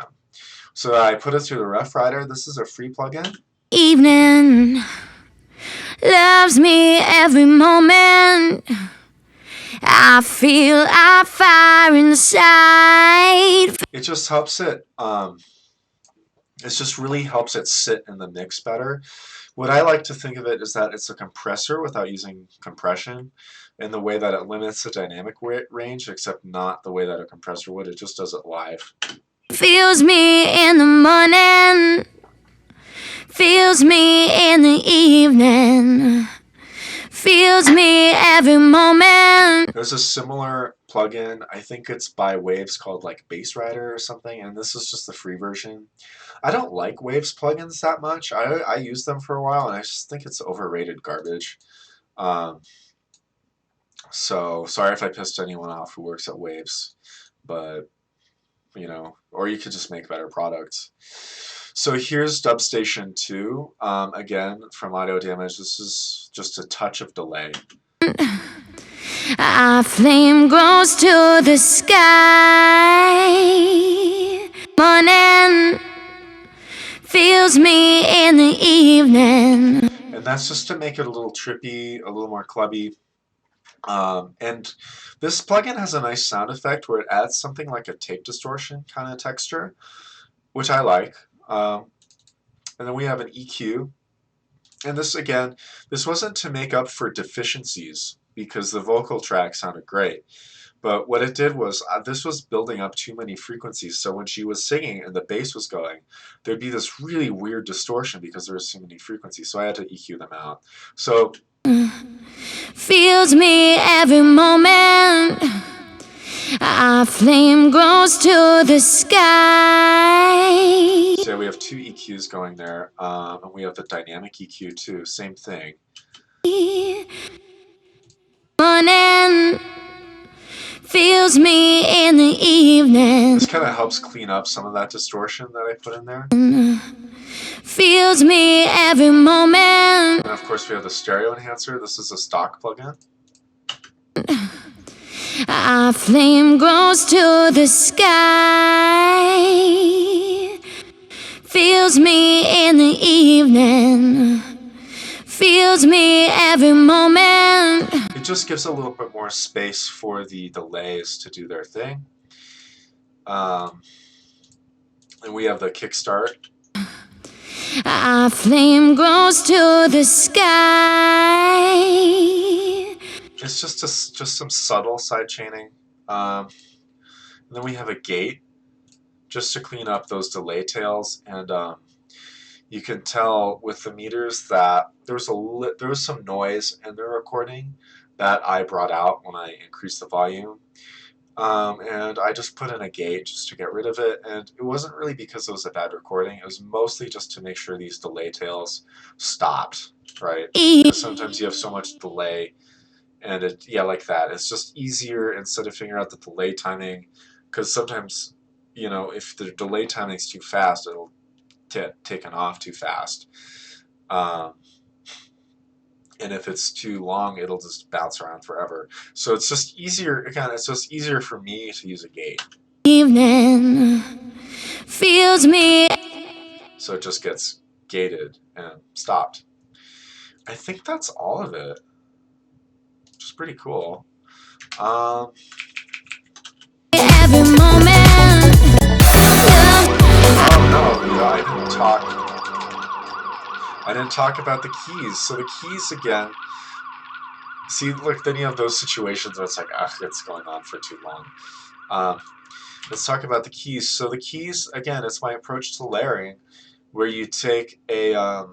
So I put it through the Rough Rider. This is a free plugin. Evening loves me every moment. I feel a fire inside. It just helps it. It just really helps it sit in the mix better. What I like to think of it is that it's a compressor without using compression, in the way that it limits the dynamic range, except not the way that a compressor would. It just does it live. Feels me in the morning. Feels me in the evening. Feels me every moment. There's a similar plugin, I think it's by Waves, called like Bass Rider or something, and this is just the free version. I don't like Waves plugins that much. I used them for a while, and I just think it's overrated garbage. So sorry if I pissed anyone off who works at Waves, but you know, or you could just make better products. So here's Dubstation 2. Again, from Audio Damage, this is just a touch of delay. A flame grows to the sky. Morning feels me in the evening. And that's just to make it a little trippy, a little more clubby. And this plugin has a nice sound effect where it adds something like a tape distortion kind of texture, which I like. And then we have an EQ. And this, again, this wasn't to make up for deficiencies because the vocal track sounded great. But what it did was, this was building up too many frequencies. So when she was singing and the bass was going, there'd be this really weird distortion because there were so many frequencies. So I had to EQ them out. So feels me every moment. A flame grows to the sky. so we have two EQs going there, and we have the dynamic EQ too. Same thing. Morning feels me in the evening. This kind of helps clean up some of that distortion that I put in there. Feels me every moment. And of course we have the stereo enhancer. This is a stock plugin. A flame grows to the sky. Feels me in the evening. Feels me every moment. It just gives a little bit more space for the delays to do their thing. And we have the kickstart. A flame grows to the sky. It's just some subtle side chaining. And then we have a gate just to clean up those delay tails. And you can tell with the meters that there was some noise in the recording that I brought out when I increased the volume. And I just put in a gate just to get rid of it, and it wasn't really because it was a bad recording. It was mostly just to make sure these delay tails stopped, right? Because sometimes you have so much delay, and like that. It's just easier instead of figuring out the delay timing, because sometimes, you know, if the delay timing is too fast, it'll taken off too fast. And if it's too long, it'll just bounce around forever. So it's just easier, again, it's just easier for me to use a gate. Evening feels me. So it just gets gated and stopped. I think that's all of it, which is pretty cool. Every moment. Oh no, I didn't talk about the keys. So the keys again, see, look, then you have those situations where it's like, ah, it's going on for too long. Let's talk about the keys. So the keys, again, it's my approach to layering, where you take a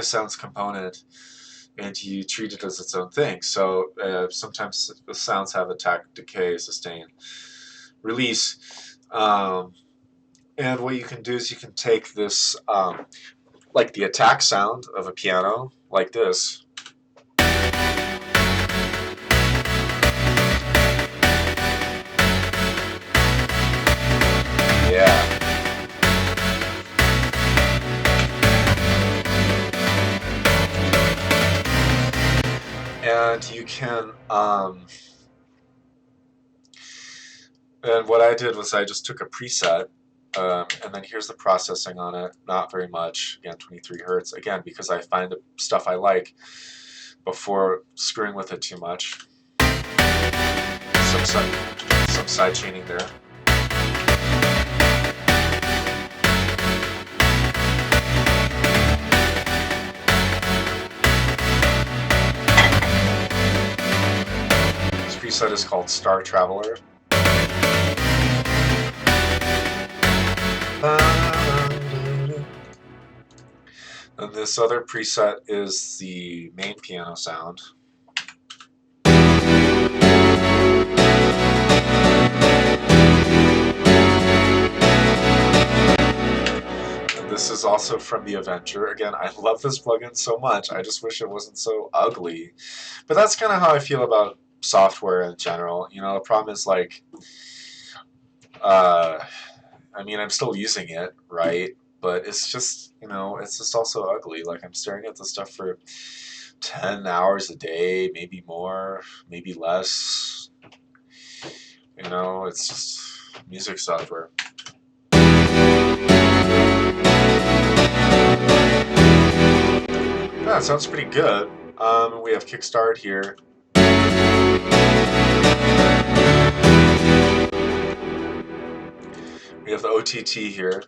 sounds component and you treat it as its own thing. So sometimes the sounds have attack, decay, sustain, release. And what you can do is you can take this, like the attack sound of a piano, like this. Yeah. And you can, and what I did was I just took a preset, and then here's the processing on it, not very much, again, 23 hertz, again, because I find the stuff I like before screwing with it too much. Some side chaining there. This preset is called Star Traveler. And this other preset is the main piano sound. And this is also from the Avenger. Again, I love this plugin so much. I just wish it wasn't so ugly. But that's kind of how I feel about software in general. You know, the problem is like, I mean, I'm still using it, right? But it's just, you know, it's just also ugly. Like, I'm staring at this stuff for 10 hours a day, maybe more, maybe less. You know, it's just music software. Yeah, it sounds pretty good. We have Kickstart here. We have the OTT here.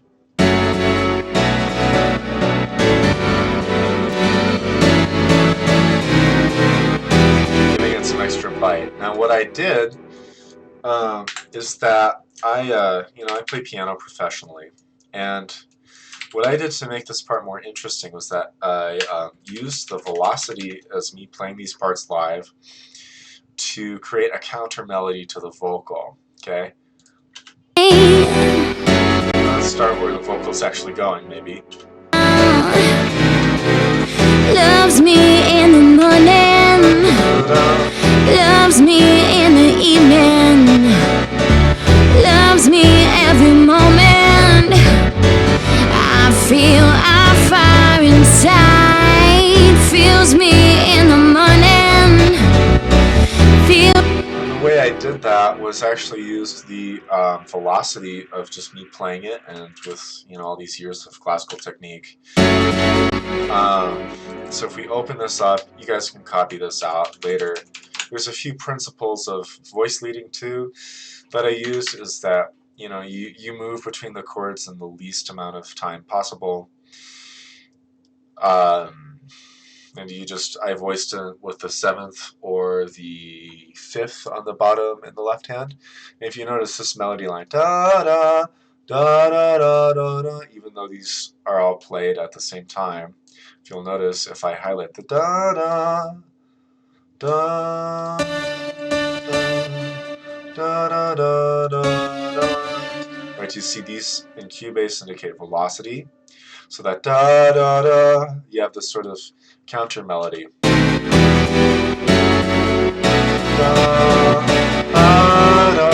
Giving it some extra bite. Now, what I did is that I play piano professionally, and what I did to make this part more interesting was that I used the velocity as me playing these parts live to create a counter melody to the vocal. Okay. Let's start where the vocal's actually going, maybe. Loves me in the morning, loves me in the evening, loves me every moment. I feel a fire inside, feels me in the morning. The way I did that was actually use the velocity of just me playing it, and with, you know, all these years of classical technique. So if we open this up, you guys can copy this out later. There's a few principles of voice leading too that I use, is that, you know, you move between the chords in the least amount of time possible. And I voiced it with the 7th or the 5th on the bottom in the left hand. And if you notice this melody line, da da da da da da da, even though these are all played at the same time, if you'll notice, if I highlight the da da da da da da da da, right, you see these in Cubase indicate velocity. So that da da da, you have this sort of counter melody. Da, da, da,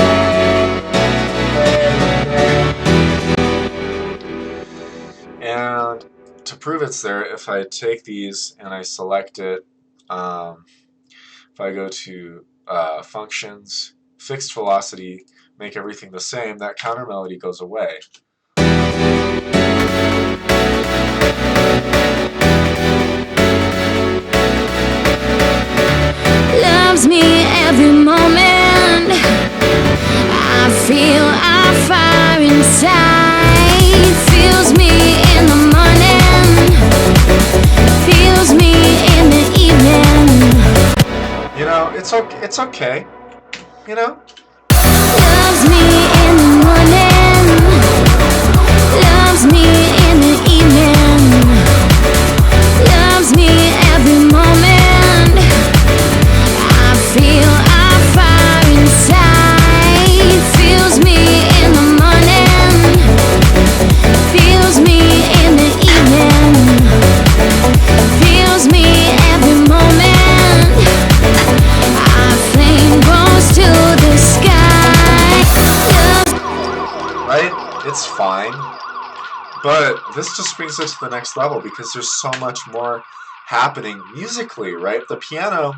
and to prove it's there, if I take these and I select it, if I go to functions, fixed velocity, make everything the same, that counter melody goes away. Loves me every moment. I feel a fire inside. Feels me in the morning. Feels me in the evening. You know, it's okay. You know? Loves me in the morning. Loves me in the evening. Loves me every moment. I feel a fire inside. Feels me in the morning. Feels me in the evening. Feels me every moment. Our flame goes to the sky. Right? It's fine. But this just brings it to the next level because there's so much more happening musically, right? The piano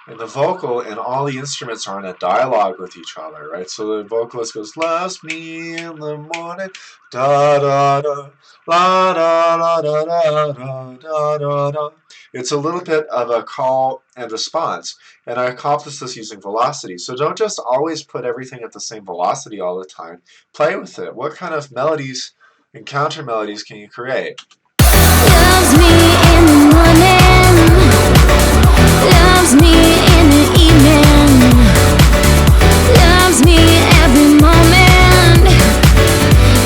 and the vocal and all the instruments are in a dialogue with each other, right? So the vocalist goes, loves me in the morning, da da da, la da da da da da da da da. It's a little bit of a call and response, and I accomplish this using velocity. So don't just always put everything at the same velocity all the time. Play with it. What kind of melodies and counter melodies can you create? Loves me in the morning. Loves me in the evening. Loves me every moment.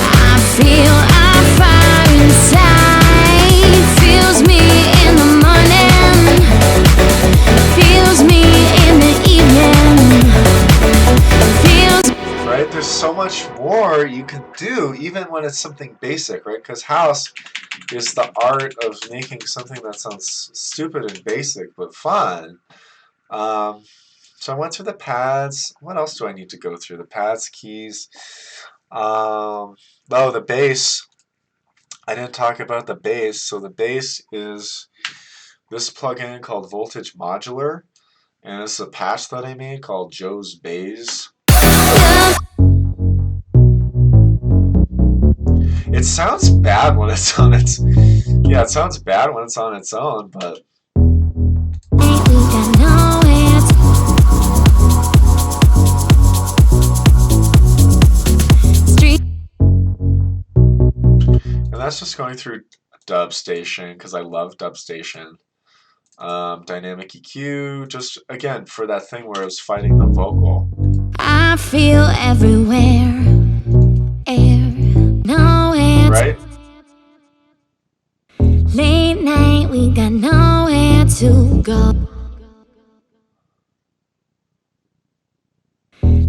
I feel a fire inside. Feels me in the morning. Feels me in the evening. Feels. Right? There's so much more you can do, even when it's something basic, right? Because house is the art of making something that sounds stupid and basic but fun. So I went through the pads. What else do I need to go through? The pads, keys. Oh, the bass. I didn't talk about the bass. So the bass is this plugin called Voltage Modular, and it's a patch that I made called Joe's Bass. It sounds bad when it's on its it sounds bad when it's on its own, but and that's just going through DubStation because I love DubStation. Dynamic EQ, just again for that thing where it's fighting the vocal. I feel everywhere. Nowhere. Right? Late night, we got nowhere to go.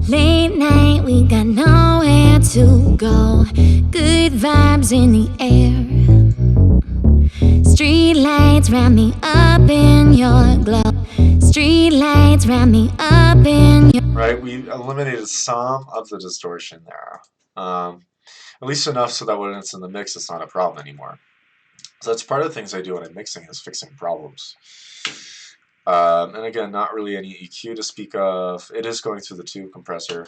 Late night, we got nowhere to go. Good vibes in the air. Street lights wrap me up in your glow. Street lights wrap me up in your. Right? We eliminated some of the distortion there. At least enough so that when it's in the mix, it's not a problem anymore. So that's part of the things I do when I'm mixing is fixing problems. And again, not really any EQ to speak of. It is going through the tube compressor.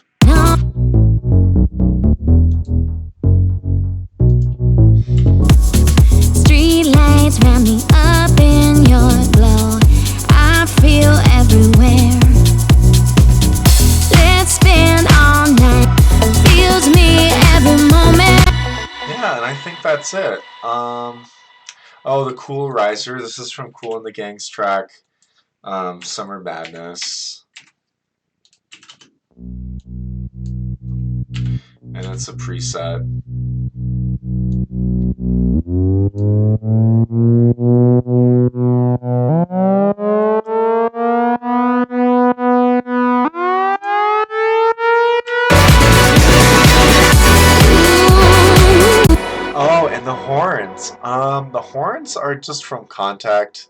Street lights wrap me up in your glow. I feel everywhere. Let's spend all night. Feels me every moment. Yeah, and I think that's it. Oh, the Cool Riser. This is from Kool and the Gang's track, Summer Madness. And it's a preset. Oh, and the horns. The horns are just from Contact.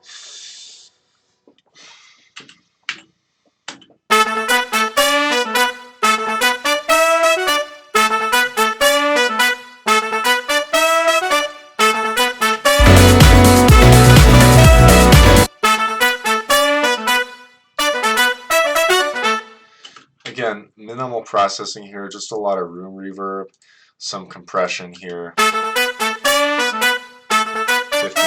processing here, just a lot of room reverb, some compression here. 15.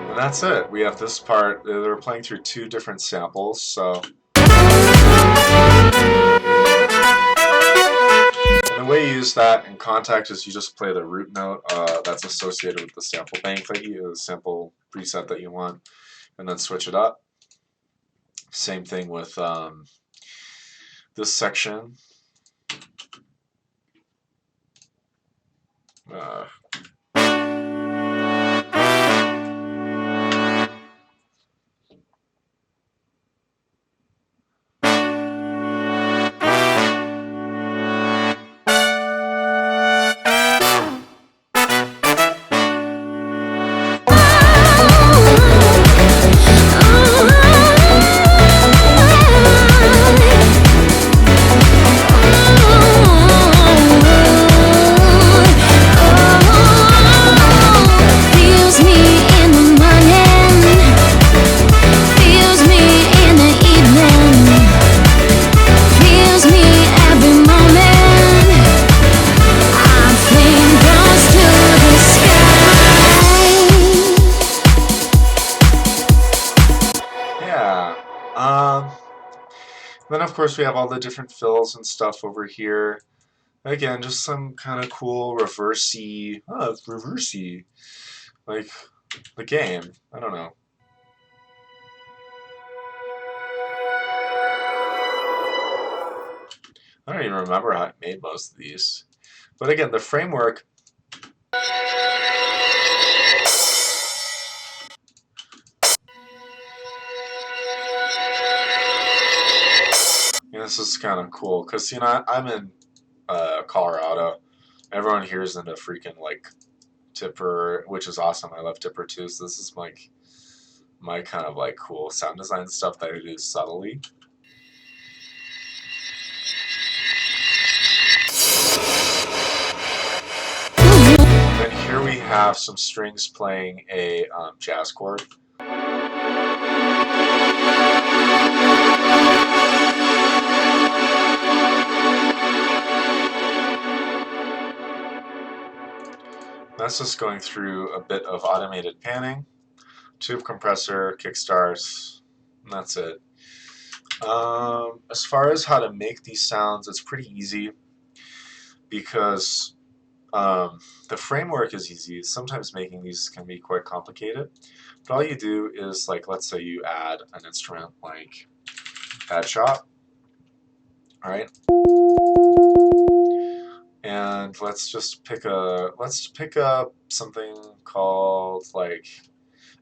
And that's it. We have this part. They're playing through two different samples, so. And the way you use that in Kontakt is you just play the root note that's associated with the sample bank that you, the sample preset that you want, and then switch it up. Same thing with this section. Feels me in the morning, feels me in the evening, feels me every moment. Our flame goes to the sky. Yeah. Then of course we have all the different fills and stuff over here. Again, just some kind of cool reversey, like the game. I don't know. I don't even remember how I made most of these. But again, the framework. This is kind of cool because, you know, I'm in Colorado. Everyone here is into freaking like Tipper, which is awesome. I love Tipper too. So this is like my kind of like cool sound design stuff that I do subtly. And here we have some strings playing a jazz chord. That's just going through a bit of automated panning, tube compressor, kickstarts, and that's it. As far as how to make these sounds, it's pretty easy because the framework is easy. Sometimes making these can be quite complicated, but all you do is, like, let's say you add an instrument like Pad Shop, all right? And let's pick up something called like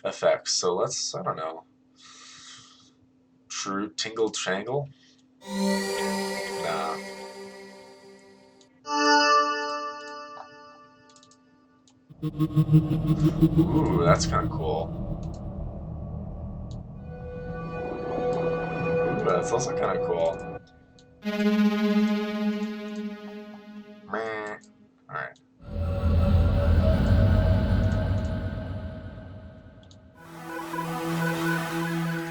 effects. So let's, I don't know, Tingle Triangle? Nah. Ooh, that's kind of cool. Ooh, that's also kind of cool. Meh. Alright.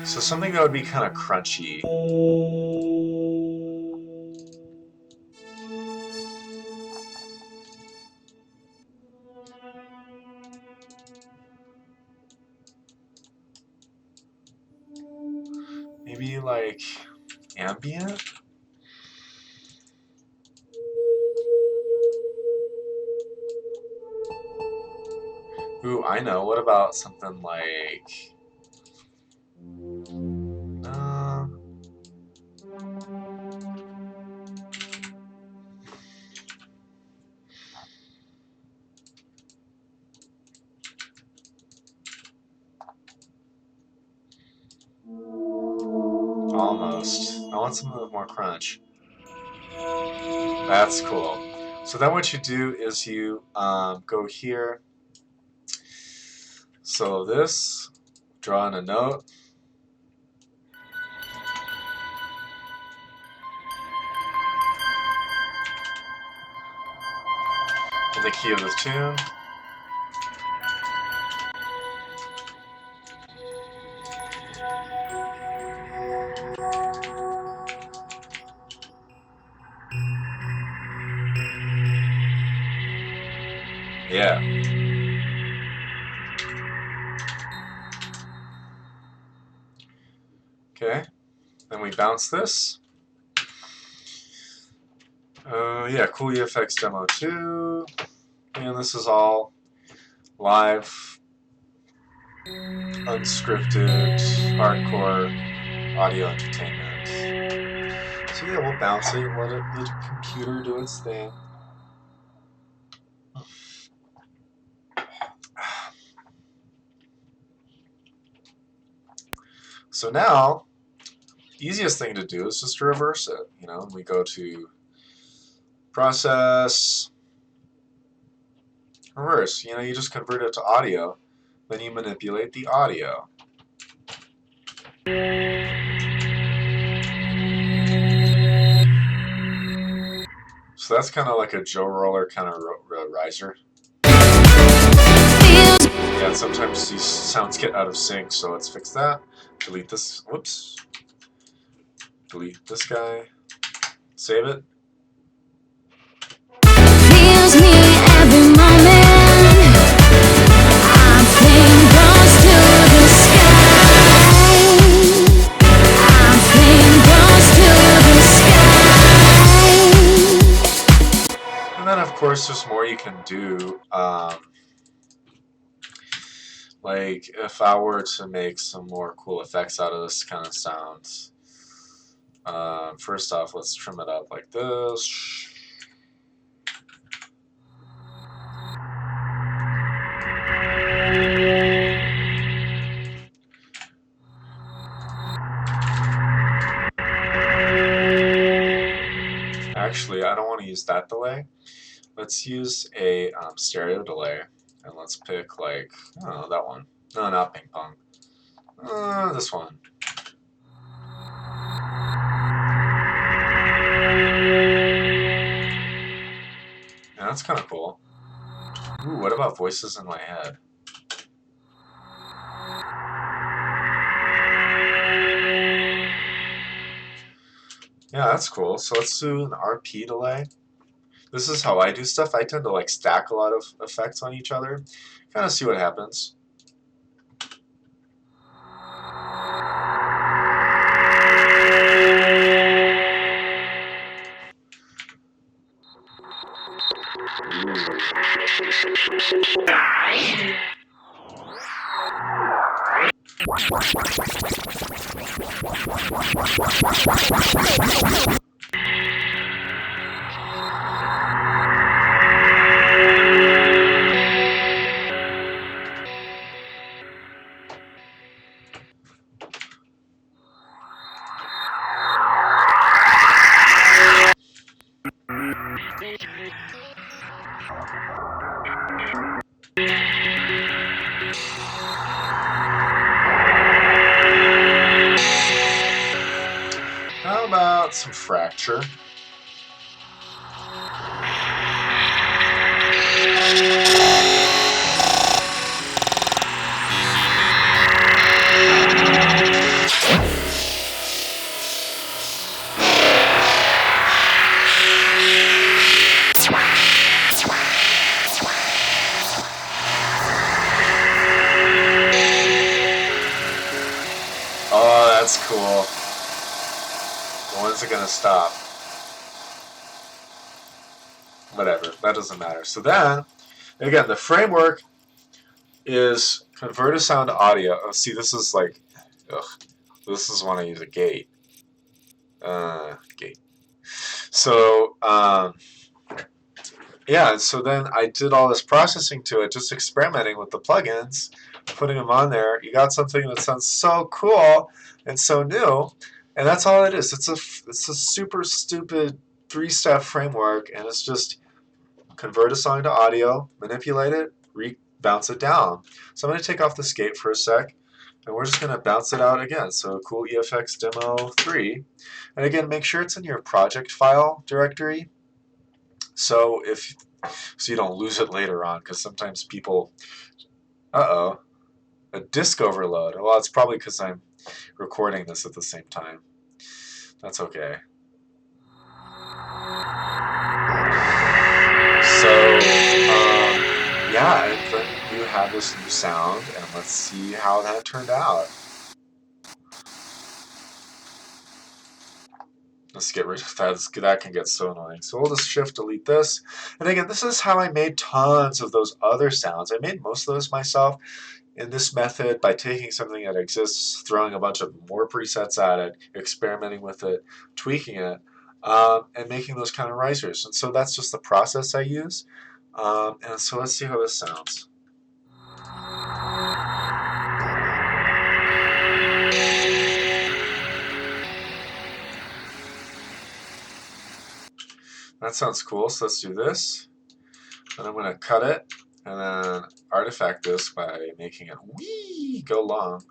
So something that would be kind of crunchy. Maybe like ambient? Ooh, I know. What about something like... Almost. I want something with more crunch. That's cool. So then what you do is you go here. So this, draw in a note. in the key of the tune. Yeah. Okay. Then we bounce this. Yeah, Cool EFX Demo 2. And this is all live, unscripted, hardcore audio entertainment. So yeah, we'll bounce it and let the computer do its thing. So now, easiest thing to do is just to reverse it. You know, we go to Process, Reverse. You know, you just convert it to audio, then you manipulate the audio. So that's kind of like a Joe Roller kind of riser. Yeah, and sometimes these sounds get out of sync, so let's fix that. Delete this. Whoops. Delete this guy. Save it. Feels me every moment. I'm playing close to the sky. I'm playing close to the sky. And then, of course, there's more you can do. Like, if I were to make some more cool effects out of this kind of sounds, first off, let's trim it up like this. Actually, I don't want to use that delay. Let's use a stereo delay, and let's pick, like, I don't know, that one. No, not ping pong. This one. Yeah, that's kind of cool. Ooh, what about voices in my head? Yeah, that's cool. So let's do an RP delay. This is how I do stuff. I tend to like stack a lot of effects on each other. Kind of see what happens. How about some fracture? Oh, that's cool. When's it gonna stop? Whatever, that doesn't matter. So then, again, the framework is convert a sound to audio. Oh, see, this is like, this is when I use a gate. Gate. So, yeah, so then I did all this processing to it, just experimenting with the plugins, putting them on there. You got something that sounds so cool and so new, and that's all it is. It's a super stupid 3-step framework, and it's just convert a song to audio, manipulate it, bounce it down. So I'm going to take off this gate for a sec, and we're just going to bounce it out again. So Cool EFX Demo 3, and again, make sure it's in your project file directory. So if so you don't lose it later on, because sometimes people, uh-oh, a disk overload. Well, it's probably because I'm recording this at the same time. That's okay. So, yeah, and then you have this new sound, and let's see how that turned out. Let's get rid of that. That can get so annoying. So we'll just shift delete this. And again, this is how I made tons of those other sounds. I made most of those myself in this method by taking something that exists, throwing a bunch of more presets at it, experimenting with it, tweaking it, and making those kind of risers. And so that's just the process I use. And so let's see how this sounds. That sounds cool, so let's do this. And I'm going to cut it and then artifact this by making it wee go long.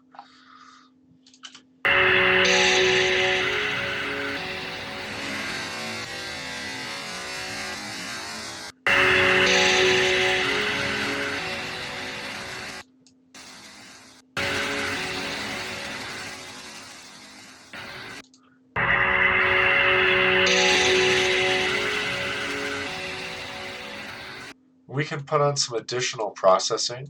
We can put on some additional processing.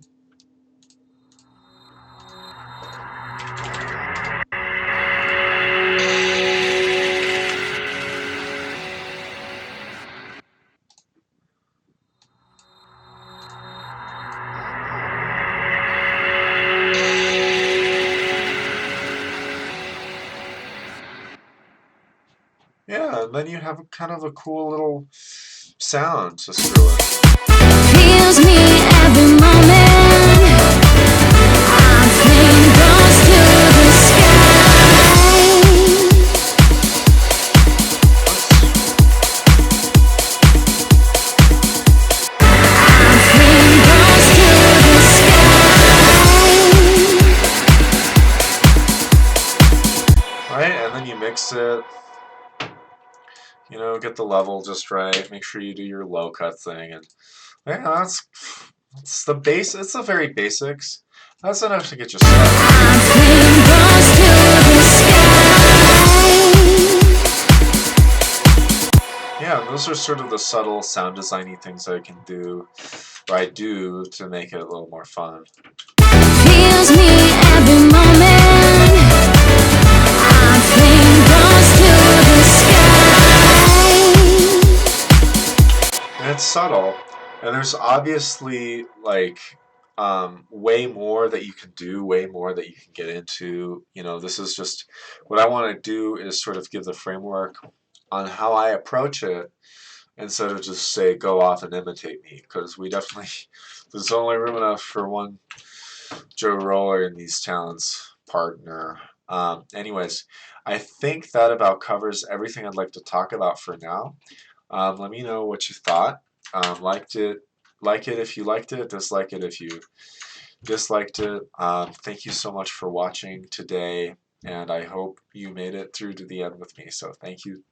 Yeah, and then you have kind of a cool little sound to screw with. Feels me every moment. I'm flying close to the sky. I'm flying close to the sky. Right, and then you mix it. You know, get the level just right. Make sure you do your low cut thing, and yeah, that's the base. It's the very basics. That's enough to get you started. I'm flying close to the sky. Yeah, those are sort of the subtle sound designy things I can do, or I do, to make it a little more fun. Feels me every moment. I'm flying close to the sky. And it's subtle, and there's obviously like way more that you can do, way more that you can get into. You know, this is just what I want to do is sort of give the framework on how I approach it instead of just say go off and imitate me, because we definitely there's only room enough for one Joe Roller in these talents, partner. Anyways, I think that about covers everything I'd like to talk about for now. Let me know what you thought. Like it if you liked it, dislike it if you disliked it. Thank you so much for watching today, and I hope you made it through to the end with me. So thank you.